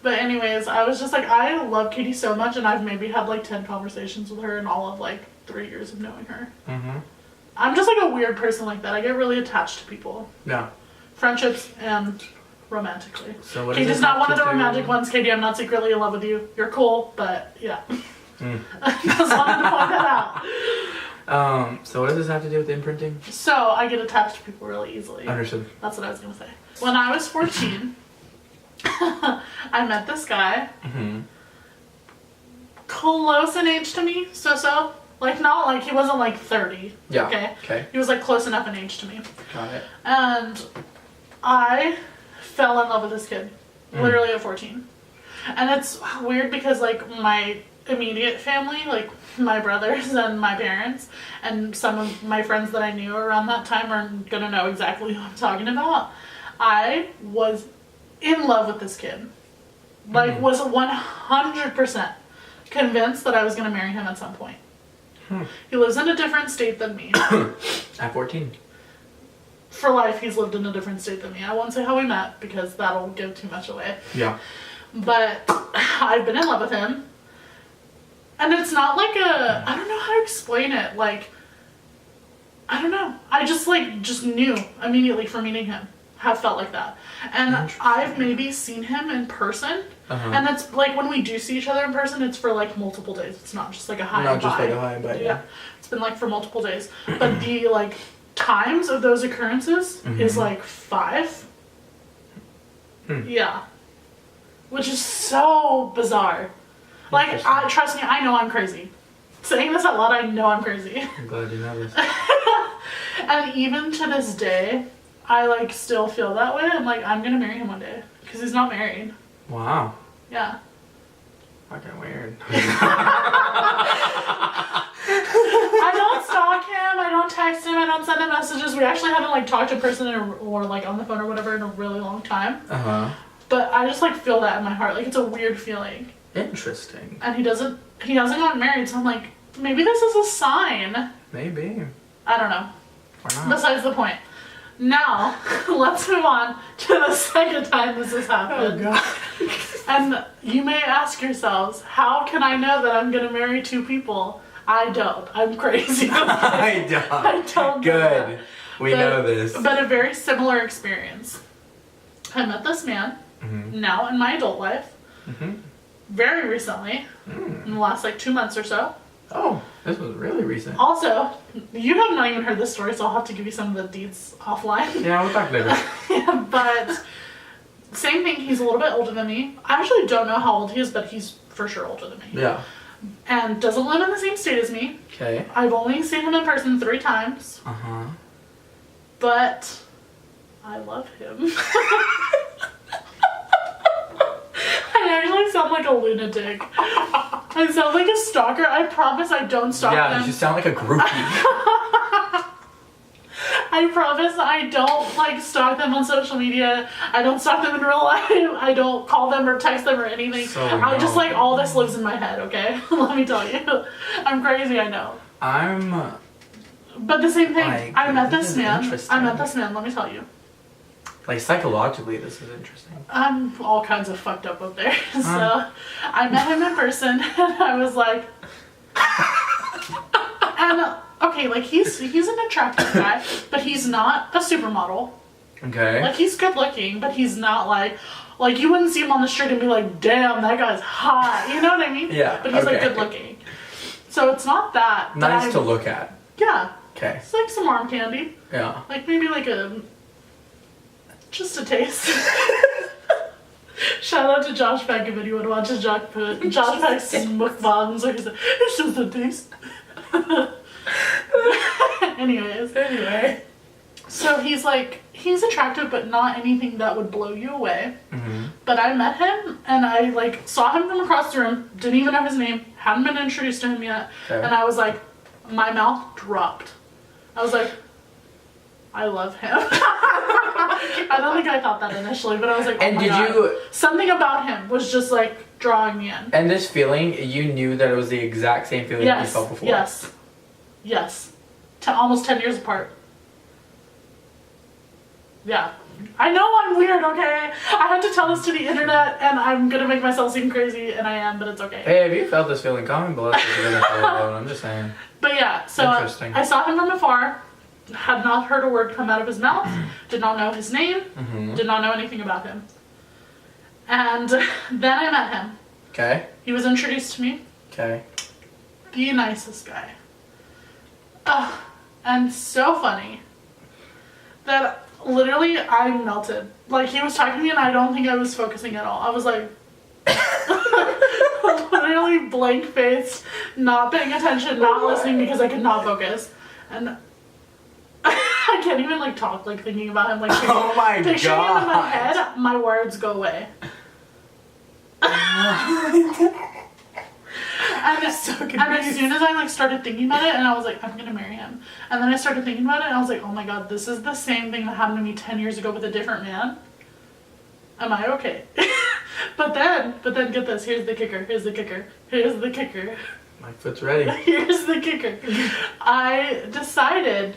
But anyways, I was just like, I love Katie so much, and I've maybe had like 10 conversations with her in all of like 3 years of knowing her. Mm-hmm. I'm just like a weird person like that. I get really attached to people. Yeah. Friendships and romantically. So what Katie's not one of the romantic ones. Katie, I'm not secretly in love with you. You're cool, but yeah. I just wanted to point that out. So what does this have to do with imprinting? So I get attached to people really easily. Understood. That's what I was gonna say. When I was 14, I met this guy. Mm-hmm. Close in age to me, so. Like, not like, he wasn't like 30. Yeah. Okay? He was like close enough in age to me. Got it. And I fell in love with this kid. Literally at 14. And it's weird because like my immediate family, like my brothers and my parents, and some of my friends that I knew around that time are gonna know exactly who I'm talking about. I was in love with this kid. Like, was 100% convinced that I was gonna marry him at some point. He lives in a different state than me. At 14. For life, he's lived in a different state than me. I won't say how we met because that'll give too much away. Yeah. But I've been in love with him. And it's not like I don't know how to explain it. Like, I don't know. I just knew immediately from meeting him. Have felt like that. And I've maybe seen him in person. And it's like when we do see each other in person, it's for like multiple days. It's not just like a hi and bye. Not just like a hi and bye, yeah. It's been like for multiple days. But the like times of those occurrences is like 5. Yeah. Which is so bizarre. Like, trust me, I know I'm crazy. Saying this out loud, I know I'm crazy. I'm glad you know this. And even to this day, I like still feel that way. I'm like, I'm gonna marry him one day. Because he's not married. Wow. Yeah. Fucking weird. I don't stalk him, I don't text him, I don't send him messages. We actually haven't like talked in person or like on the phone or whatever in a really long time. But I just like feel that in my heart. Like, it's a weird feeling. Interesting. And he hasn't gotten married, so I'm like, maybe this is a sign. Maybe. I don't know. Or not. Besides the point. Now, let's move on to the second time this has happened. Oh, God. And you may ask yourselves, how can I know that I'm going to marry 2 people? I don't. I'm crazy. I don't. I don't. Good. We know this. But a very similar experience. I met this man, now in my adult life, very recently, in the last like 2 months or so. Oh, this was really recent. Also, you have not even heard this story, so I'll have to give you some of the deeds offline. Yeah, we'll talk later. Yeah, but same thing, he's a little bit older than me. I actually don't know how old he is, but he's for sure older than me. Yeah. And doesn't live in the same state as me. Okay. I've only seen him in person 3 times. Uh-huh. But I love him. I actually sound like a lunatic. I sound like a stalker. I promise I don't stalk them. Yeah, you sound like a groupie. I promise I don't like stalk them on social media. I don't stalk them in real life. I don't call them or text them or anything. So I just like all this lives in my head, okay? Let me tell you. I'm crazy, I know. But the same thing. Like, I met this this is man. interesting. I met this man, let me tell you. Like, psychologically, this is interesting. I'm all kinds of fucked up there. So I met him in person and I was like, and okay, like he's an attractive guy, but he's not a supermodel. Okay. Like he's good looking, but he's not like you wouldn't see him on the street and be like, damn, that guy's hot. You know what I mean? Yeah. But he's like okay. good looking. So it's not that. Nice to look at. Yeah. Okay. It's like some arm candy. Yeah. Like maybe like just a taste. Shout out to Josh Peck if anyone watches Josh Peck's mukbangs. Like it's just a taste. Anyway. So he's attractive, but not anything that would blow you away. Mm-hmm. But I met him, and I like saw him from across the room, didn't even know his name, hadn't been introduced to him yet, Okay. and I was like, my mouth dropped. I was like, I love him. I don't think I thought that initially, but I was like, oh And my did God. you... Something about him was just like drawing me in. And this feeling, you knew that it was the exact same feeling you felt before? Yes. Almost 10 years apart. Yeah. I know I'm weird, okay? I had to tell this to the internet, and I'm gonna make myself seem crazy, and I am, but it's okay. Hey, if you felt this feeling, comment below if you're gonna feel alone. I'm just saying. But yeah, so Interesting. I saw him from afar, had not heard a word come out of his mouth, did not know his name, did not know anything about him. And then I met him. Okay. He was introduced to me. Okay. The nicest guy. And so funny that literally I melted. Like he was talking to me and I don't think I was focusing at all. I was like literally blank faced, not paying attention, not listening because I could not focus. And I can't even like talk like thinking about him like Oh my picturing him in my God. head, my words go away. And as soon as I like started thinking about it, and I was like, I'm gonna marry him. And then I started thinking about it, and I was like, oh my God, this is the same thing that happened to me 10 years ago with a different man. Am I okay? But then get this. Here's the kicker. My foot's ready. Here's the kicker. I decided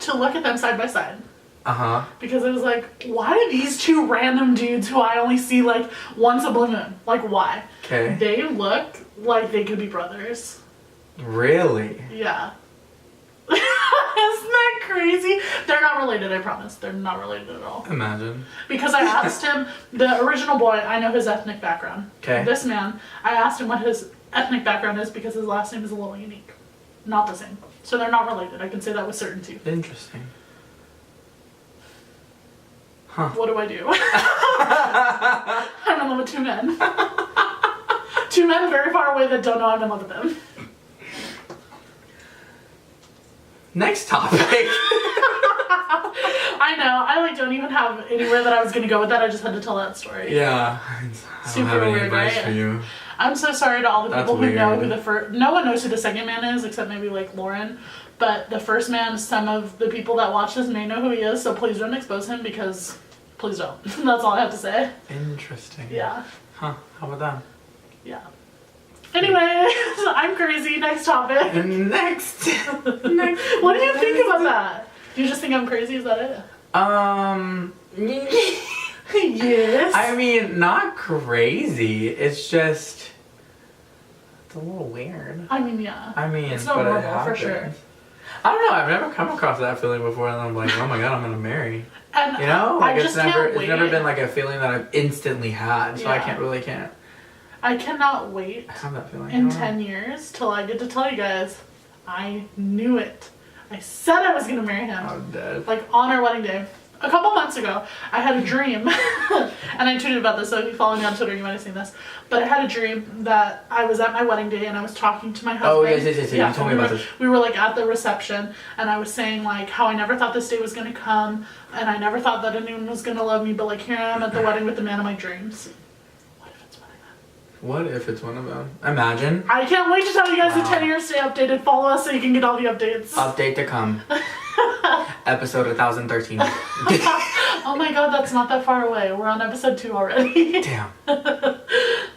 to look at them side by side. Uh-huh. Because I was like, why do these two random dudes who I only see like once a blue moon? Like why? Okay. They look like they could be brothers. Really? Yeah. Isn't that crazy? They're not related, I promise. They're not related at all. Imagine. Because I asked him, the original boy, I know his ethnic background. Okay. This man, I asked him what his ethnic background is because his last name is a little unique. Not the same. So they're not related. I can say that with certainty. Interesting. Huh. What do I do? I'm in love with 2 men. 2 men very far away that don't know I'm in love with them. Next topic. I know. I like don't even have anywhere that I was gonna go with that. I just had to tell that story. Yeah. I don't Super have any weird, advice right? for you. I'm so sorry to all the That's people who know weird. who the first. No one knows who the second man is except maybe like Lauren. But the first man, some of the people that watch this may know who he is. So please don't expose him because please don't. That's all I have to say. Interesting. Yeah. Huh. How about that? Yeah. Anyway, I'm crazy. Next topic. Next. What do you think about that? Do you just think I'm crazy? Is that it? Yes. I mean, not crazy. It's just, it's a little weird. I mean, yeah. I mean, It's not but it normal, for happens. sure. I don't know. I've never come across that feeling before, and I'm like, oh my God, I'm gonna marry. And You know, I like just it's never can't wait. been like a feeling that I've instantly had, so I Yeah. can't. I cannot wait I have that feeling. in 10 years till I get to tell you guys, I knew it. I said I was going to marry him. I'm dead. Like on our wedding day. A couple months ago, I had a dream, and I tweeted about this, so if you follow me on Twitter, you might have seen this, but I had a dream that I was at my wedding day, and I was talking to my husband. Oh, yes, you told me about this. We were, like, at the reception, and I was saying, like, how I never thought this day was going to come, and I never thought that anyone was going to love me, but, like, here I am at the wedding with the man of my dreams. What if it's one of them? What if it's one of them? Imagine. I can't wait to tell you guys the 10 years. Stay updated. Follow us so you can get all the updates. Update to come. Episode 1013. Oh my god, that's not that far away. We're on episode 2 already. Damn.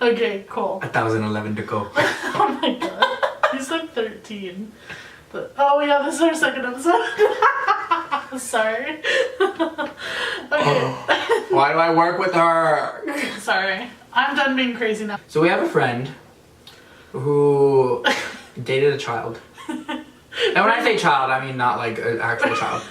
Okay, cool. 1011 to go. Oh my god. You said 13. But, oh yeah, this is our second episode. Sorry. Okay. Why do I work with her? Sorry. I'm done being crazy now. So we have a friend who dated a child. And when I say child, I mean not like an actual child.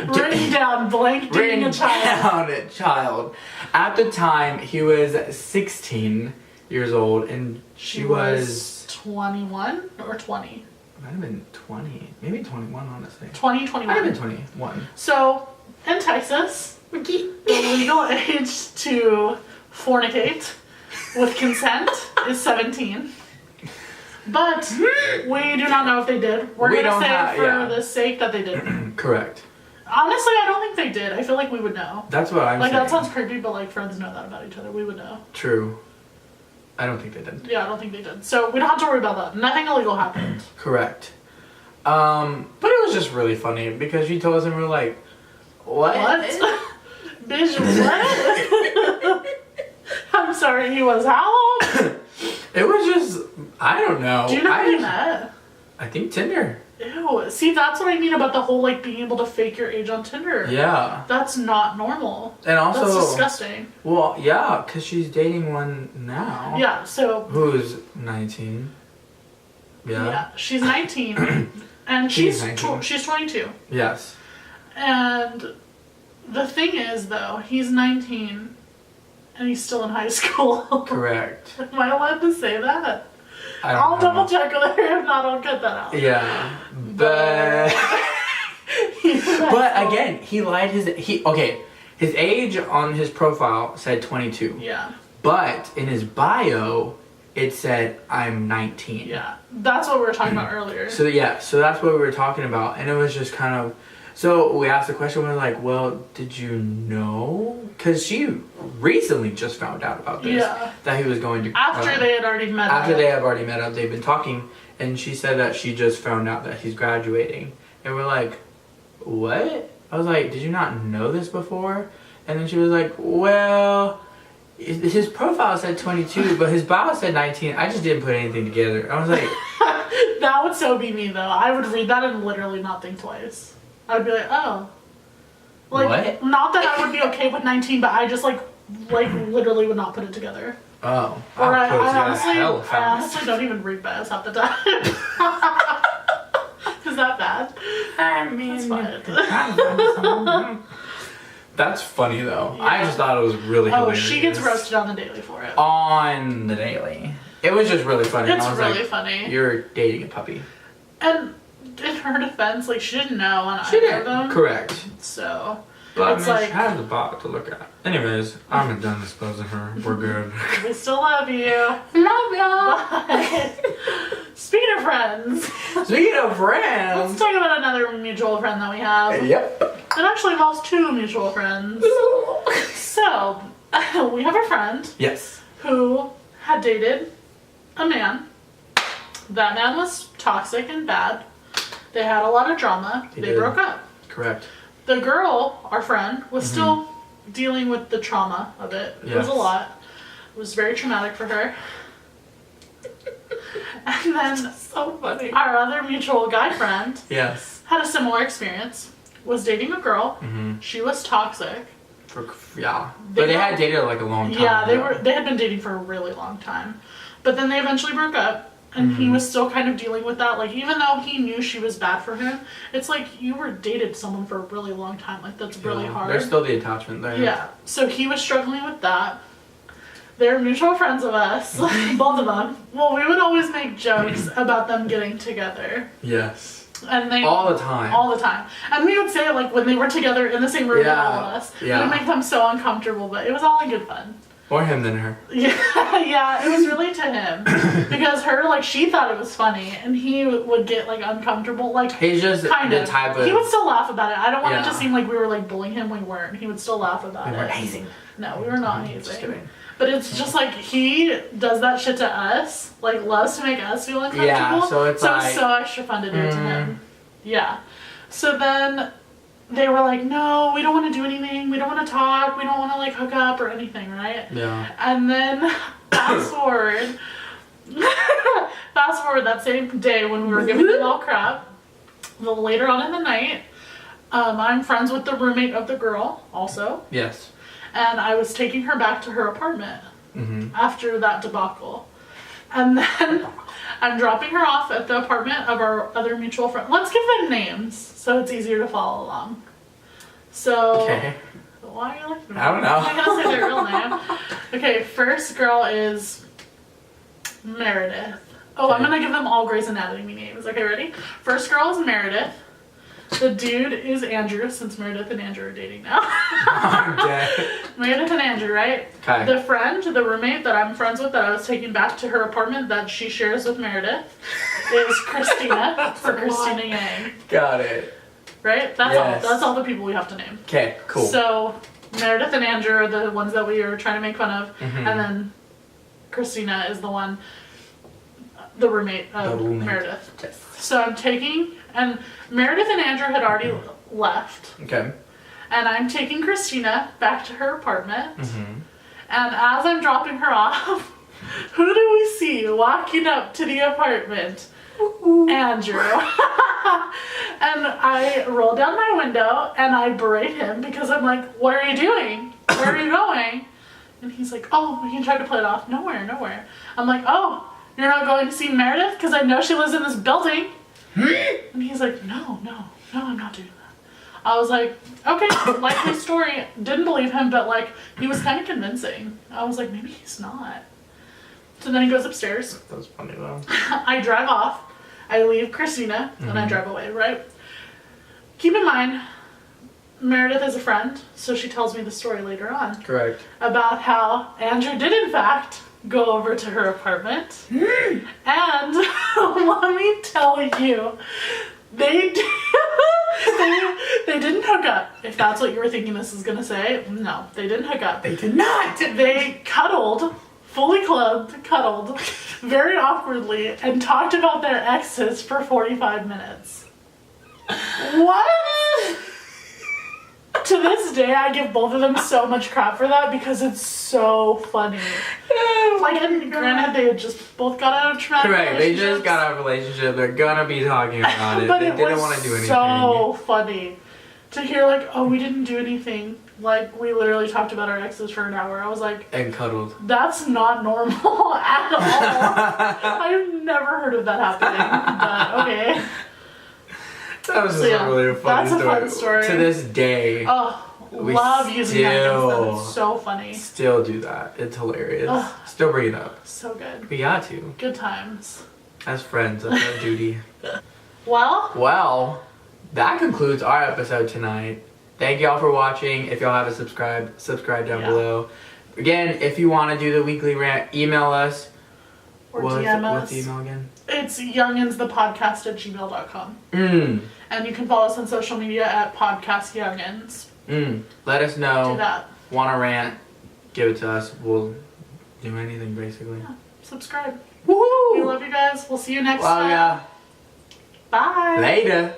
Written down, blank dating a child. Written down a child. At the time, he was 16 years old, and she was 21 or 20? Might have been 20. Maybe 21, honestly. 20, 21. Might have been 21. So, in Texas, the legal age to fornicate with consent is 17. But we do not know if they did. We're going to say for the sake that they didn't. Correct. Honestly, I don't think they did. I feel like we would know. That's what I'm saying. Like, that sounds creepy, but, like, friends know that about each other. We would know. True. I don't think they did. Yeah, I don't think they did. So, we don't have to worry about that. Nothing illegal happened. Correct. But it was just really funny because she told us and we were like, what? Bitch, what? I'm sorry, he was how old? It was just, I don't know. Do you know how you met? I think Tinder. Ew. See, that's what I mean about the whole, like, being able to fake your age on Tinder. Yeah. That's not normal. And also... That's disgusting. Well, yeah, because she's dating one now. Yeah, so... Who's 19. Yeah. Yeah, she's 19. And she's 22. Yes. And the thing is, though, he's 19 and he's still in high school. Correct. Am I allowed to say that? I'll double check with her. If not, I'll cut that out. Yeah. But... but again, he lied his... His age on his profile said 22. Yeah. But in his bio, it said, I'm 19. Yeah. That's what we were talking about earlier. So that's what we were talking about. And it was just kind of... So we asked the question, we were like, well, did you know? Because she recently just found out about this. Yeah. That he was going to... After they had already met up. After they have already met up, they've been talking. And she said that she just found out that he's graduating. And we're like, what? I was like, did you not know this before? And then she was like, well... His profile said 22, but his bio said 19. I just didn't put anything together. I was like... That would so be me, though. I would read that and literally not think twice. I would be like, oh. Like, what? Not that I would be okay with 19, but I just, like literally would not put it together. Oh. Or I honestly don't even read bios half the time. Is that bad? I mean... That's fine. That's funny, though. Yeah. I just thought it was really hilarious. Oh, she gets roasted on the daily for it. On the daily. It was just really funny. It's really funny. You're dating a puppy. And in her defense, like, she didn't know on She either didn't. of them. Correct. So, but it's I mean, like... she has the bot to look at. Anyways, I'm done exposing her. We're good. We still love you. Love y'all. Speaking of friends. Let's talk about another mutual friend that we have. Yep. It actually involves 2 mutual friends. So, we have a friend. Yes. Who had dated a man. That man was toxic and bad. They had a lot of drama. They broke up. Correct. The girl, our friend, was still dealing with the trauma of it. It was a lot. It was very traumatic for her. And then so funny. Our other mutual guy friend had a similar experience. Was dating a girl. She was toxic. But they had dated like a long time. Yeah, they had been dating for a really long time. But then they eventually broke up. And he was still kind of dealing with that. Like, even though he knew she was bad for him, it's like you were dated someone for a really long time. Like, that's really hard. There's still the attachment there. Yeah. So he was struggling with that. they're mutual friends of us, both of them. Well, we would always make jokes about them getting together. Yes. And they all the time. All the time. And we would say it like when they were together in the same room with all of us. Yeah. It would make them so uncomfortable, but it was all in good fun. More him than her. Yeah, it was really to him. Because her, like, she thought it was funny, and he would get, like, uncomfortable. Like, he's just kind the of. type of... He would still laugh about it. I don't want it to seem like we were, like, bullying him. We weren't. He would still laugh about it. We were hazing. No, we were not hazing. Just kidding. But it's just, like, he does that shit to us. Like, loves to make us feel uncomfortable. Yeah, so it's like... so extra fun to do it to him. Yeah. So then... they were like, no, we don't want to do anything. We don't want to talk. We don't want to, like, hook up or anything, right? Yeah. And then, fast forward that same day when we were giving them all crap, a little later on in the night, I'm friends with the roommate of the girl, also. Yes. And I was taking her back to her apartment after that debacle. And then I'm dropping her off at the apartment of our other mutual friend. Let's give them names so it's easier to follow along. So, okay. Why are you looking at me? I don't know. I gotta say their real name. Okay, first girl is Meredith. Oh, I'm gonna give them all Grey's Anatomy names. Okay, ready? First girl is Meredith. The dude is Andrew, since Meredith and Andrew are dating now. Okay. Meredith and Andrew, right? Okay. The friend, the roommate that I'm friends with that I was taking back to her apartment that she shares with Meredith is Christina, for Christina Yang. Got it. Right? That's Yes. all. That's all the people we have to name. Okay, cool. So, Meredith and Andrew are the ones that we are trying to make fun of. Mhm. And then Christina is the one, the roommate of Meredith. Yes. So I'm taking, and Meredith and Andrew had already left. Okay. And I'm taking Christina back to her apartment. Mm-hmm. And as I'm dropping her off, who do we see walking up to the apartment? Andrew. And I roll down my window and I berate him because I'm like, what are you doing? Where are you going? And he's like, oh, we can try to play it off. Nowhere. I'm like, oh, you're not going to see Meredith? Because I know she lives in this building. And he's like, no, I'm not doing that. I was like, okay, likely story. Didn't believe him, but like, he was kind of convincing. I was like, maybe he's not. So then he goes upstairs. That was funny though. I drive off. I leave Christina, and I drive away, right? Keep in mind, Meredith is a friend, so she tells me the story later on. Correct. About how Andrew did, in fact, go over to her apartment. And let me tell you, they didn't hook up. If that's what you were thinking this is going to say, no, they didn't hook up. They did not. They cuddled, fully clothed, cuddled, very awkwardly, and talked about their exes for 45 minutes. What? To this day, I give both of them so much crap for that because it's so funny. Like, and granted, they had just both got out of traumatic Correct. They relationships. just got out of a relationship. They're gonna be talking about it. But They it didn't was want to do anything. so funny to hear, like, oh, we didn't do anything. Like, we literally talked about our exes for an hour. I was like, And cuddled. that's not normal at all. I've never heard of that happening, but okay. That was just So, yeah, a really funny that's a fun story. To this day, Oh, We love using that against them. still- It's so funny. still do that. It's hilarious. Ugh. Still bring it up. So good. We got to. Good times. As friends, that's our duty. Well, Well, that concludes our episode tonight. Thank y'all for watching. If y'all haven't subscribed, subscribe down Yeah. below. Again, if you want to do the weekly rant, email us. or What's DM us. What's the email again? It's younginsthepodcast@gmail.com. Mm. And you can follow us on social media at Podcast Youngins. Let us Do know. that. Want to rant? Give it to us. We'll do anything basically. Yeah. Subscribe. Woohoo! We love you guys. We'll see you next Love time. ya. Bye. Later.